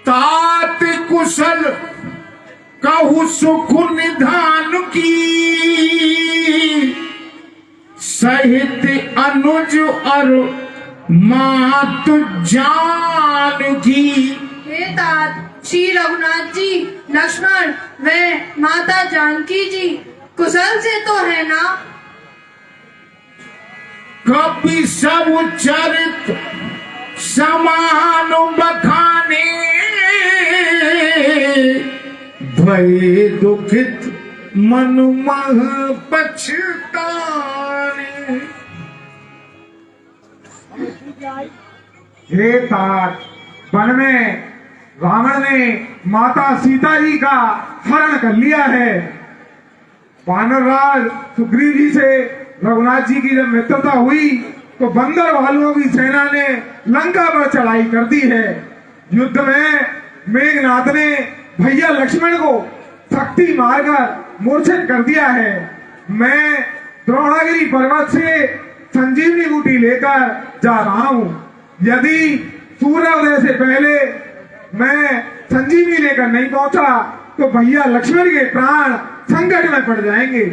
तात कुशल कहु सुख निधान की। सहित अनुज और मात जान की। हे तात, श्री रघुनाथ जी, लक्ष्मण व माता जानकी जी कुशल से तो है ना? कपि सब चरित समान बखाने। भय दुखित मन मह पछताने। हे तात, वन में रावण ने माता सीता जी का हरण कर लिया है। वानर राज सुग्रीव जी से रघुनाथ जी की जब मित्रता हुई तो बंदर भालुओं की सेना ने लंका पर चढ़ाई कर दी है। युद्ध में मेघनाथ ने भैया लक्ष्मण को शक्ति मारकर मूर्छित कर दिया है। मैं द्रोणागिरी पर्वत से संजीवनी बूटी लेकर जा रहा हूँ। यदि सूर्योदय से पहले मैं संजीवनी लेकर नहीं पहुंचा तो भैया लक्ष्मण के प्राण संकट में पड़ जाएंगे।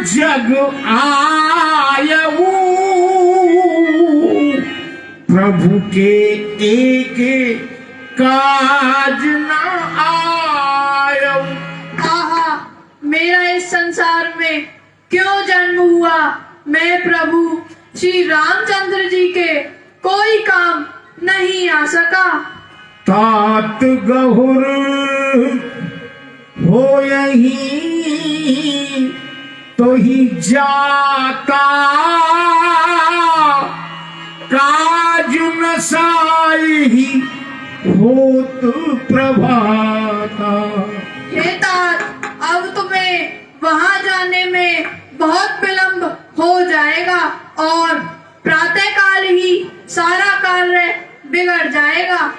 जग आयऊ प्रभु के एक काज न आयऊ। आहा, मेरा इस संसार में क्यों जन्म हुआ। मैं प्रभु श्री रामचंद्र जी के कोई काम नहीं आ सका। तात गहुर हो यही तो ही जाता काज न साई होत प्रभाता। हे तात, अब तुम्हें वहां जाने में बहुत विलंब हो जाएगा और प्रातःकाल ही सारा कार्य बिगड़ जाएगा।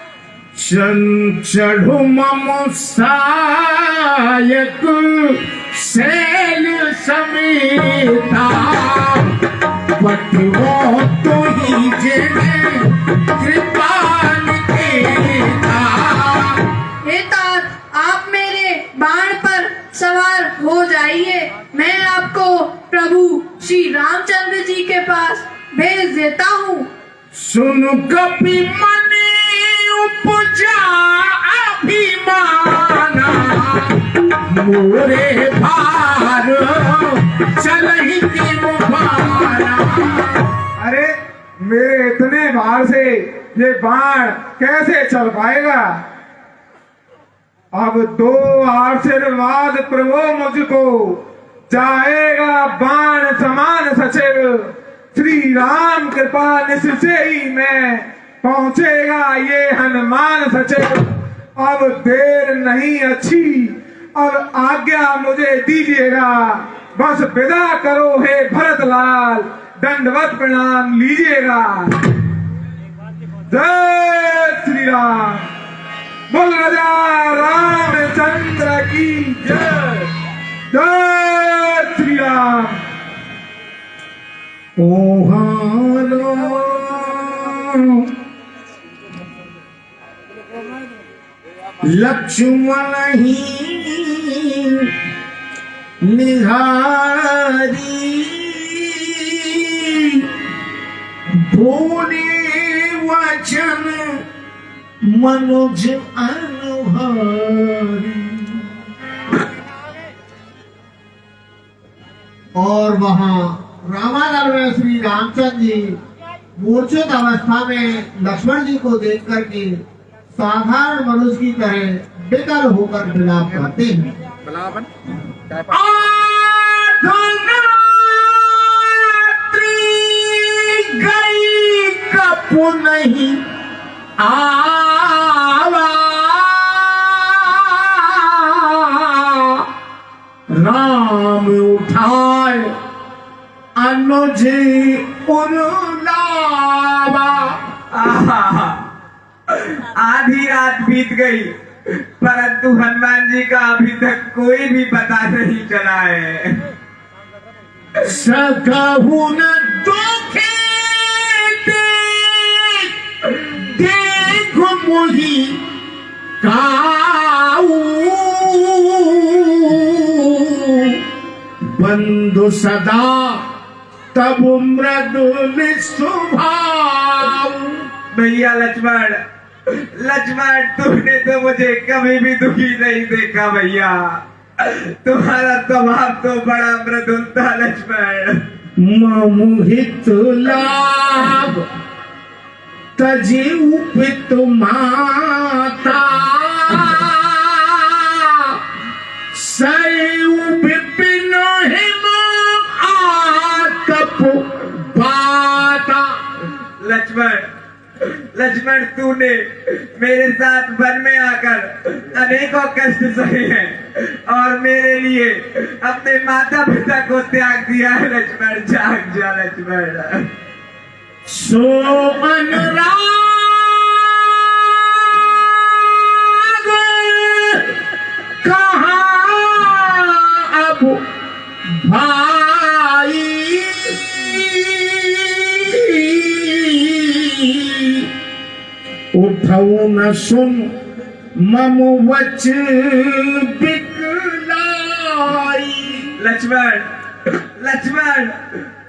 चढ़ू मम सायक शैल समेता पटवो तो ही जिने कृपाल केता। हे तात, आप मेरे बाण पर सवार हो जाइए। मैं आपको प्रभु श्री रामचंद्र जी के पास भेज देता हूँ। सुन कपि मने उपजा अभिमाना मोरे भार चलहि की मुबारा। अरे मेरे इतने भार से ये बाण कैसे चल पाएगा। अब 2 आशीर्वाद प्रभु मुझको जाएगा बाण समान सचिव। श्री राम कृपा निश्चय ही मैं पहुंचेगा ये हनुमान सचिव। अब देर नहीं अच्छी, अब आज्ञा मुझे दीजिएगा। बस विदा करो हे भरतलाल, दंडवत प्रणाम लीजिएगा। जय श्री राम। बोल राजा रामचंद्र की जय। जय श्री राम। ओहालो लक्ष्मण ही निहारी भोले वचन मनुज अनुहारी। और वहाँ रामानगर में श्री रामचंद्र जी मूर्छित अवस्था में लक्ष्मण जी को देख करके साधारण मनुष्य की तरह बेकार होकर विलाप करते हैं। गई कपु नहीं आवा राम उठाए अनुज उर्लावा। आधी रात बीत गई परंतु हनुमान जी का अभी तक कोई भी पता नहीं चला है। सकहु न दुखे देख मोहि काऊ बंधु सदा तब मृदुल स्वभाव। भैया लक्ष्मण, लक्ष्मण तुमने तो मुझे कभी भी दुखी नहीं देखा भैया। तुम्हारा स्वभाव तो बड़ा मृदुल था लक्ष्मण। मोहित लाभ तजे उपित माता सैउ विपिनो लक्ष्मण, लक्ष्मण तूने मेरे साथ वन में आकर अनेकों कष्ट सहे हैं और मेरे लिए अपने माता पिता को त्याग दिया है। लक्ष्मण जाग जा लक्ष्मण। सो अनुराग कहाँ अब भाई, उठऊ न सुन मम वच बिकलाई। लक्ष्मण, लक्ष्मण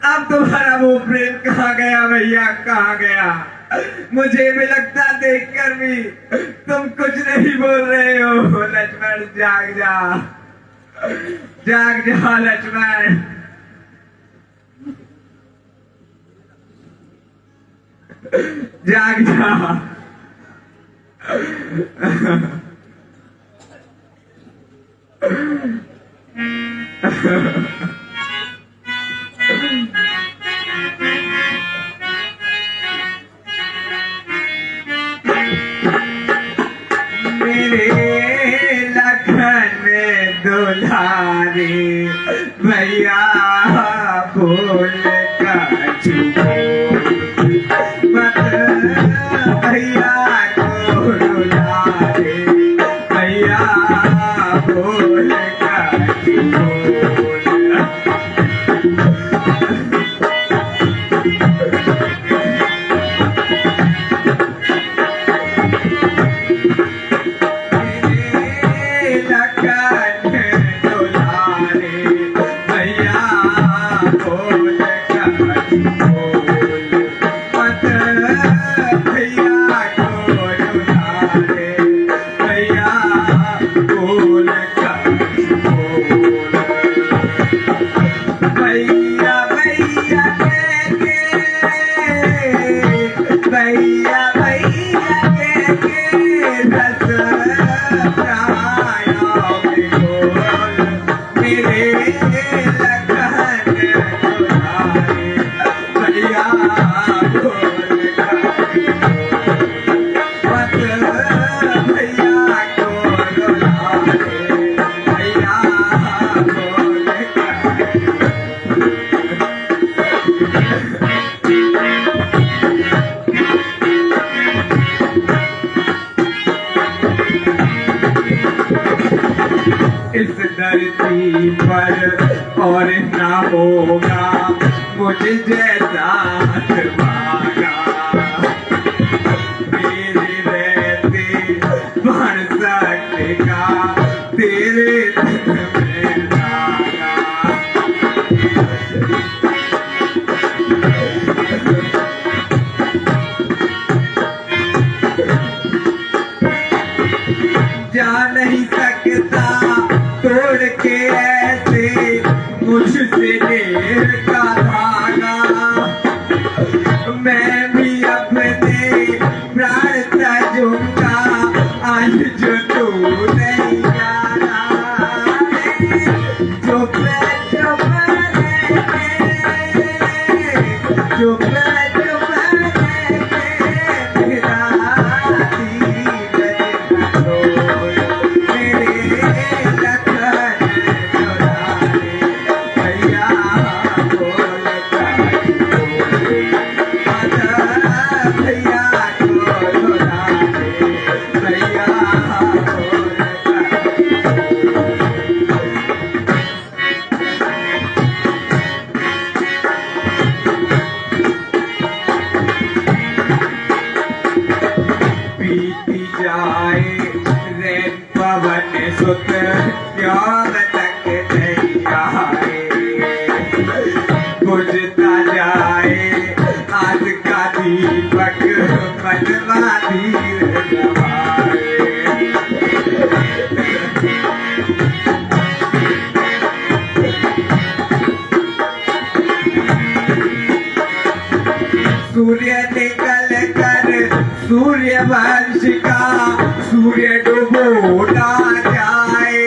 अब तुम्हारा वो प्रेम कहाँ गया भैया, कहाँ गया? मुझे भी लगता देखकर भी तुम कुछ नहीं बोल रहे हो। लक्ष्मण जाग जा, जाग जा लक्ष्मण। जाग जा। मेरे लखन दुलारे भैया बोल का मत भैया को दुलारे भैया बोल का इस धरती पर और ना होगा मुझ जैसा हथवागा। मेरे रहते बन सकेगा तेरे दिल में धागा। जा नहीं सकता तोड़ के ऐसे मुझसे ढेर का धागा। मैं भी अपने प्राण तजूंगा आज जो तू नहीं जाना। चुप चुप चुप सुत क्यों तक नहीं आए। बुझता जाए आज का दीपक मनवा धीर जमाए। सूर्य निकल कर सूर्य वंश का सूर्य डूबोना जाए।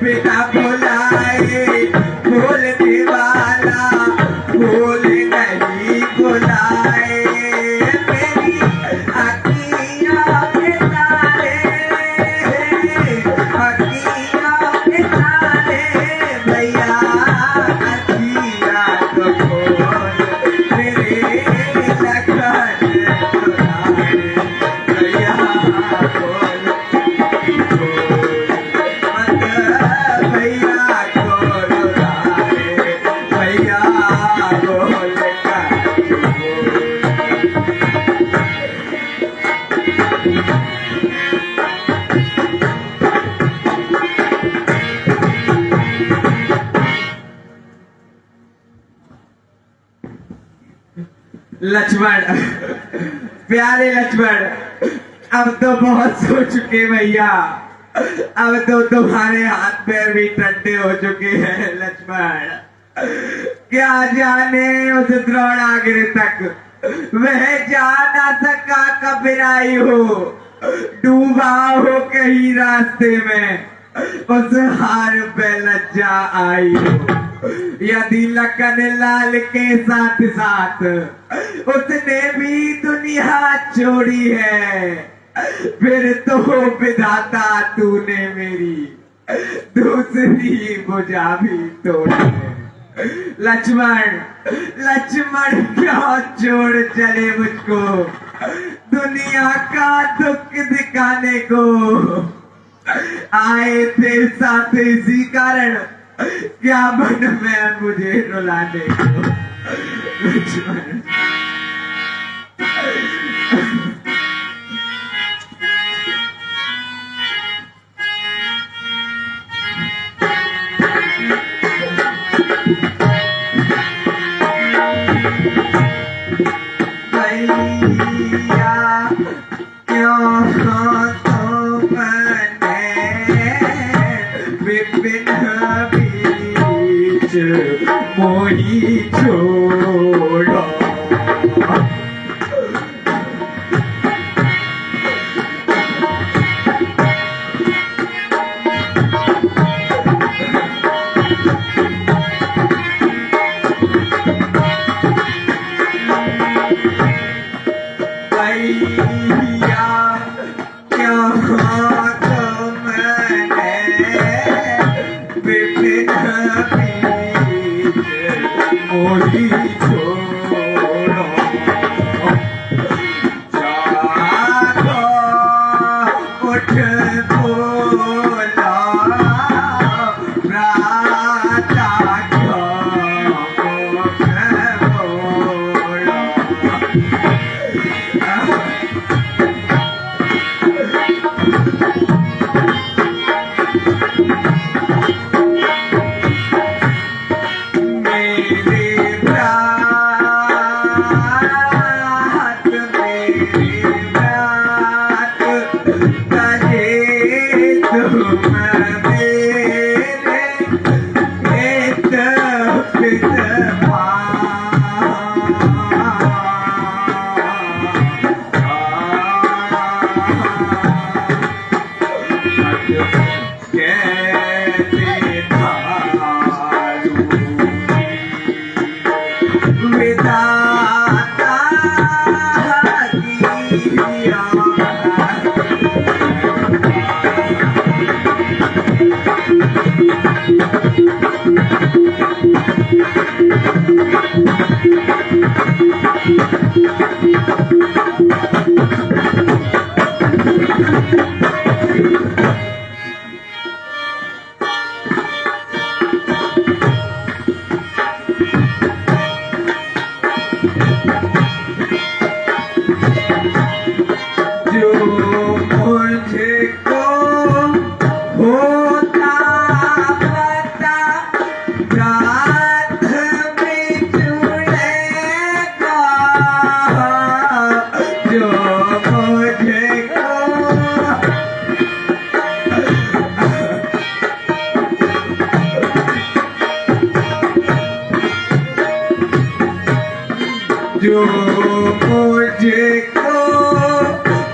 पिता बुलाए बोलने वाला बोल नहीं बुलाए। लक्ष्मण, प्यारे लक्ष्मण, अब तो बहुत सो चुके भैया, अब तो तुम्हारे हाथ पैर भी ठंडे हो चुके हैं लक्ष्मण। क्या जाने उस द्रोणागिरि तक वह जा ना सका कबीराई हो, डूबा हो कहीं रास्ते में, उस हार पे लज्जा आई हो। यदि लखन लाल के साथ साथ उसने भी दुनिया छोड़ी है, फिर तो विधाता तूने मेरी दूसरी भुजा भी तोड़ी है। लक्ष्मण, लक्ष्मण क्यों छोड़ चले मुझको दुनिया का दुख दिखाने को? आए थे साथ इसी कारण, क्या बन में मुझे रुलाने को? लक्ष्मण, भैया क्यों तुमने विपिन बीच मोही छोड़ो? जो मुझको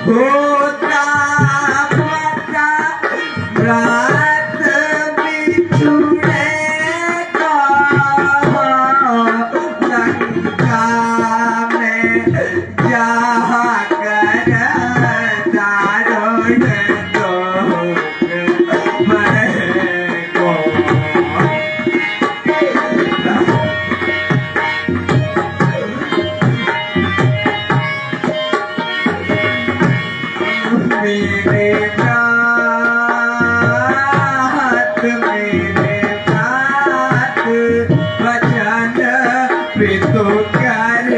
होता पता रात बिछुड़े का लंका में जहाँ कर दारुण दो मैं को मेरे प्रात वचन पे तो कर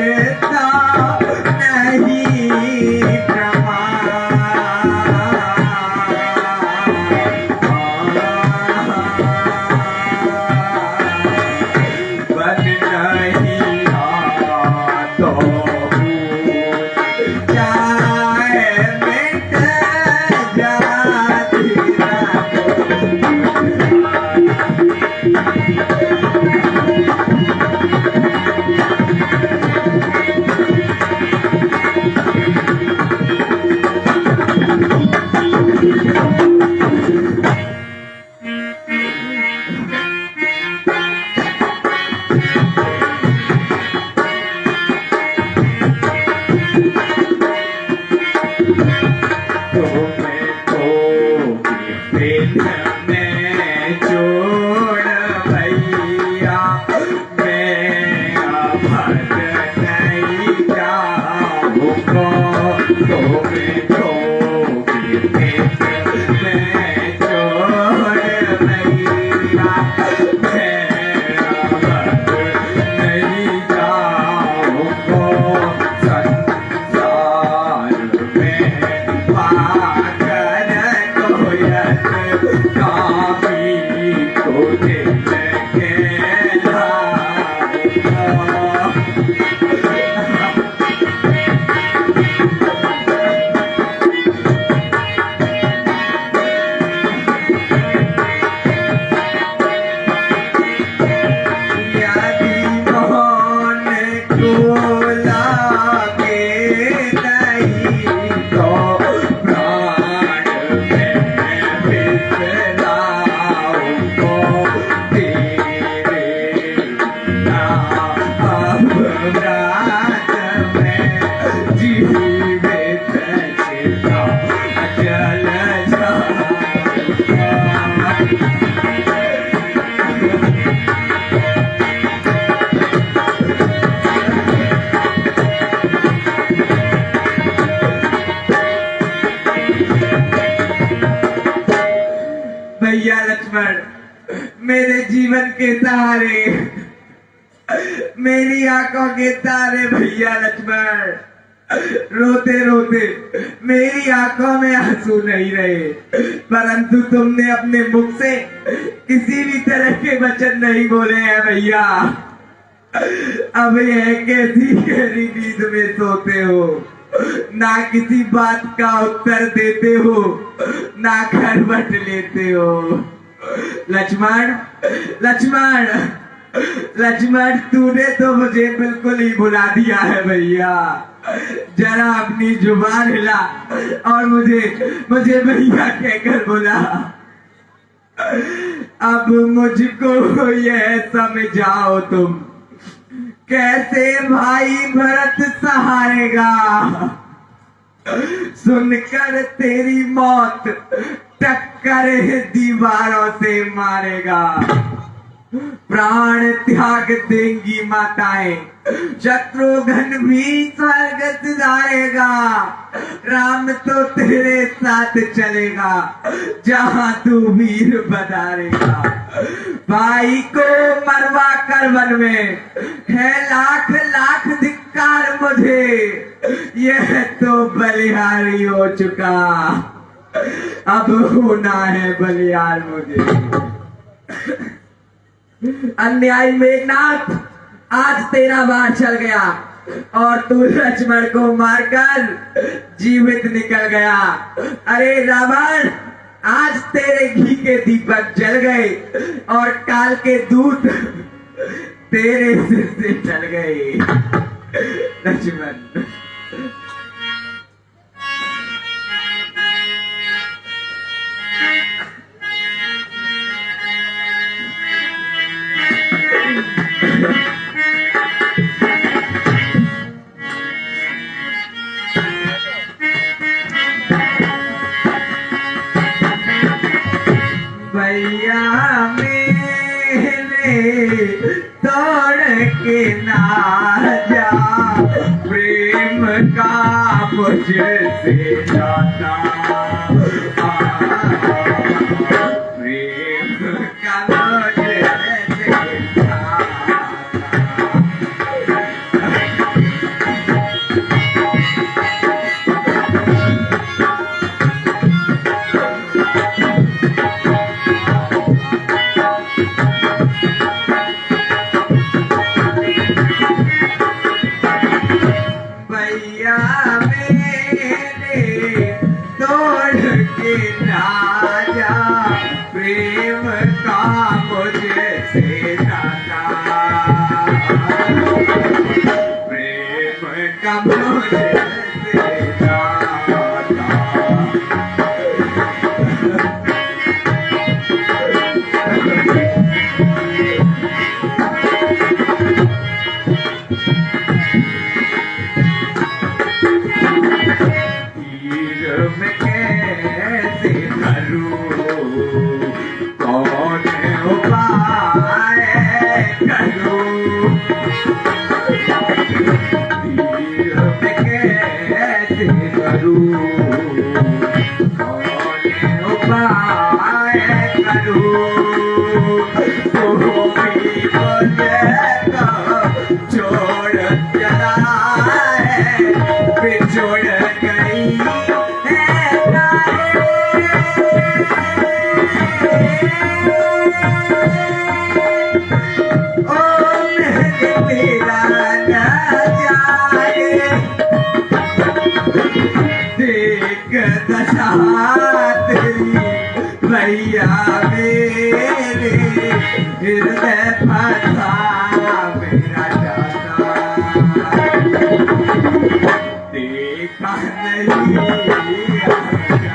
भैया लक्ष्मण, मेरे जीवन के सहारे, मेरी आंखों के तारे भैया लक्ष्मण, रोते रोते मेरी आंखों में आंसू नहीं रहे, परंतु तुमने अपने मुख से किसी भी तरह के वचन नहीं बोले हैं भैया। अब यह कैसी गहरी नींद में सोते हो, ना किसी बात का उत्तर देते हो, ना करवट लेते हो। लक्ष्मण लक्ष्मण लक्ष्मण, तूने तो मुझे बिल्कुल ही भुला दिया है भैया। जरा अपनी जुबान हिला और मुझे भैया कहकर बुला। अब मुझको यह समझाओ तुम, कैसे भाई भरत सहारेगा, सुनकर तेरी मौत टक्कर दीवारों से मारेगा। प्राण त्याग देंगी माताएं, शत्रुघ्न भी स्वर्ग सिधारेगा। राम तो तेरे साथ चलेगा, जहां तू वीर बधारेगा। भाई को मरवा कर वन में है लाख लाख धिक्कार मुझे, यह तो बलिहारी हो चुका, अब होना है बलिहार मुझे। अन्याय मेघनाथ, आज तेरा वार चल गया और तू लक्ष्मण को मारकर जीवित निकल गया। अरे रावण, आज तेरे घी के दीपक जल गए और काल के दूत तेरे सिर से चल गए। लक्ष्मण भैया मेरे तोड़ के ना जा, प्रेम का मुझसे जाता, प्रेम का मुझसे जाता। भैया मेरे तोड़ के ना जा, प्रेम का मुझसे जाता, प्रेम का मुझसे जाता। में कैसे करूं, कौन उपाय करूं, में कैसे आशा तेरी भैया मेरे हृदय फंसा मेरा जाता देखा नहीं आशा।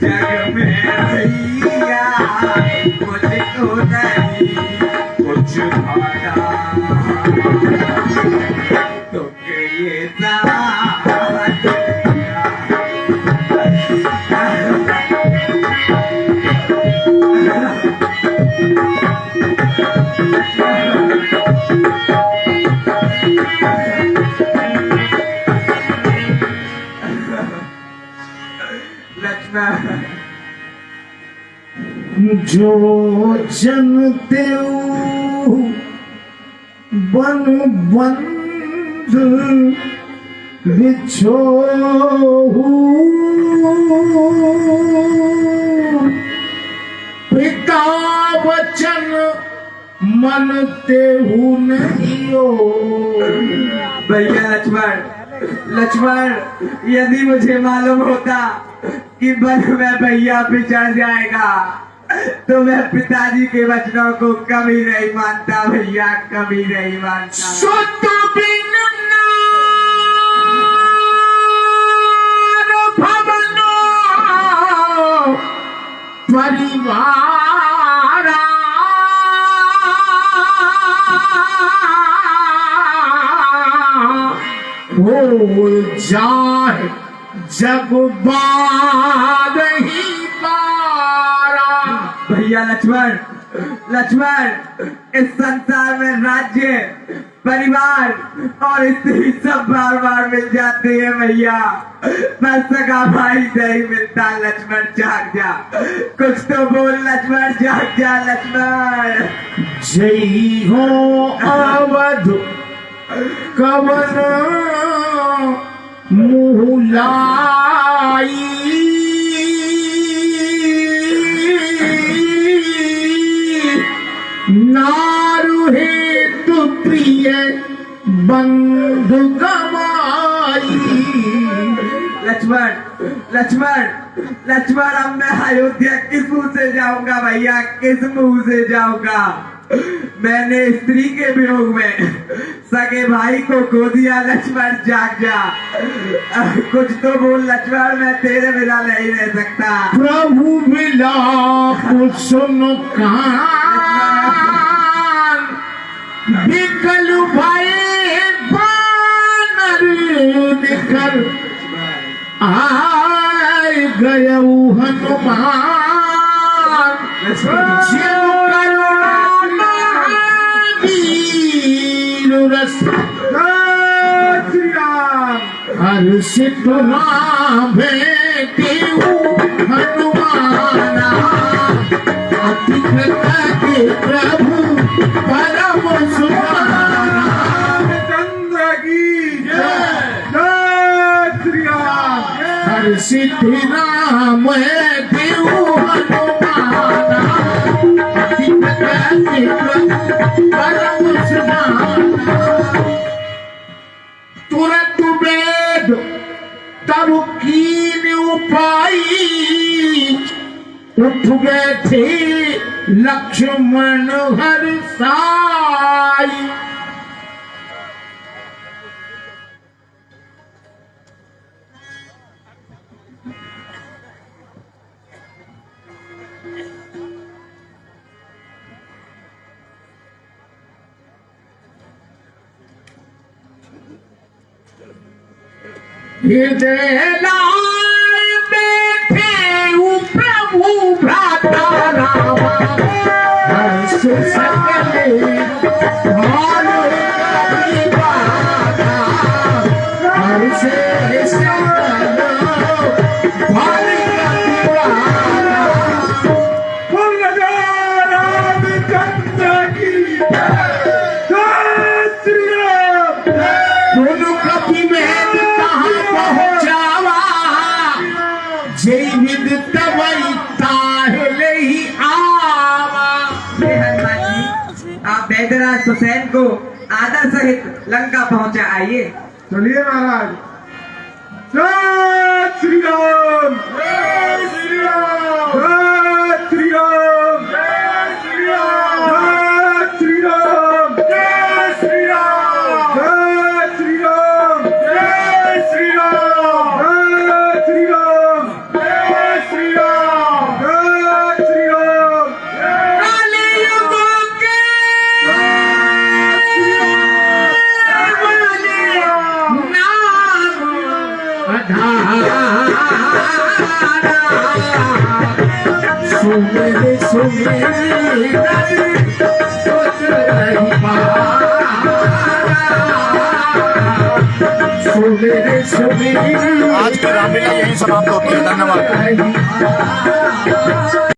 जग में भैया मुझको नहीं कुछ भागा तो ये जो जनते बन बंध बिछो पिता वचन मनते हूँ नहीं हो। भैया लक्ष्मण यदि मुझे मालूम होता कि बन में भैया बिछड़ जाएगा तो मैं पिताजी के वचनों को कभी नहीं मानता भैया, कभी नहीं मानता। सुत बिन नार भवनो परिवारा हो जाए जग बारही बारा। भैया लक्ष्मण इस संसार में राज्य परिवार और स्त्री सब बार बार मिल जाते हैं भैया, पर सगा भाई नहीं मिलता। लक्ष्मण जाग जा, कुछ तो बोल लक्ष्मण, जाग जा लक्ष्मण। जय हो अवध कवन मुहलाई नारु हेतु प्रिय बंधु गवाई। लक्ष्मण अब मैं अयोध्या किस मुंह से जाऊंगा भैया, किस मुंह से जाऊंगा? मैंने स्त्री के वियोग में सगे भाई को खो दिया। लक्ष्मण जाग जा, कुछ तो बोल लक्ष्मण, मैं तेरे बिना नहीं रह सकता। प्रभु विलाप सुन कान विकल भये बानर निकल आए गयऊ हनुमान। हर्षित नाम भेटे हनुमाना अति के प्रभु परम सुमाना। चंद्र की जय, जय श्री राम। हर्षित नाम देव हनुमाना अति के प्रभु परम सुमाना। तुरंत वेद तब कीन उपाई उठ गए थे लक्ष्मण हर्षाई। हृदय लाल बैठे प्रभु भ्राता रामा हर्ष सकल भानु कवि बाधा हर्ष सकल भानु कवि बाधा। बोल राम चंद्र की जय श्री राम। दोनों कवि में कहाँ पहुँचावा जय विद तवई ताहले ही आवा। हे हनुमान जी, आप बैदराज हुसैन को आदर सहित लंका पहुंचा आइए। चलिए महाराज। जय श्री राम। जय श्री राम। जय श्री राम। जय श्री राम। जय श्री राम। जय श्री राम। जय श्री राम। जय श्री राम। जय श्री राम। जय श्री राम। जय श्री राम। कलियुग के सुमेर सुमेर सुमेर सुमेर। आज की रामलीला यही समाप्त होती है। धन्यवाद।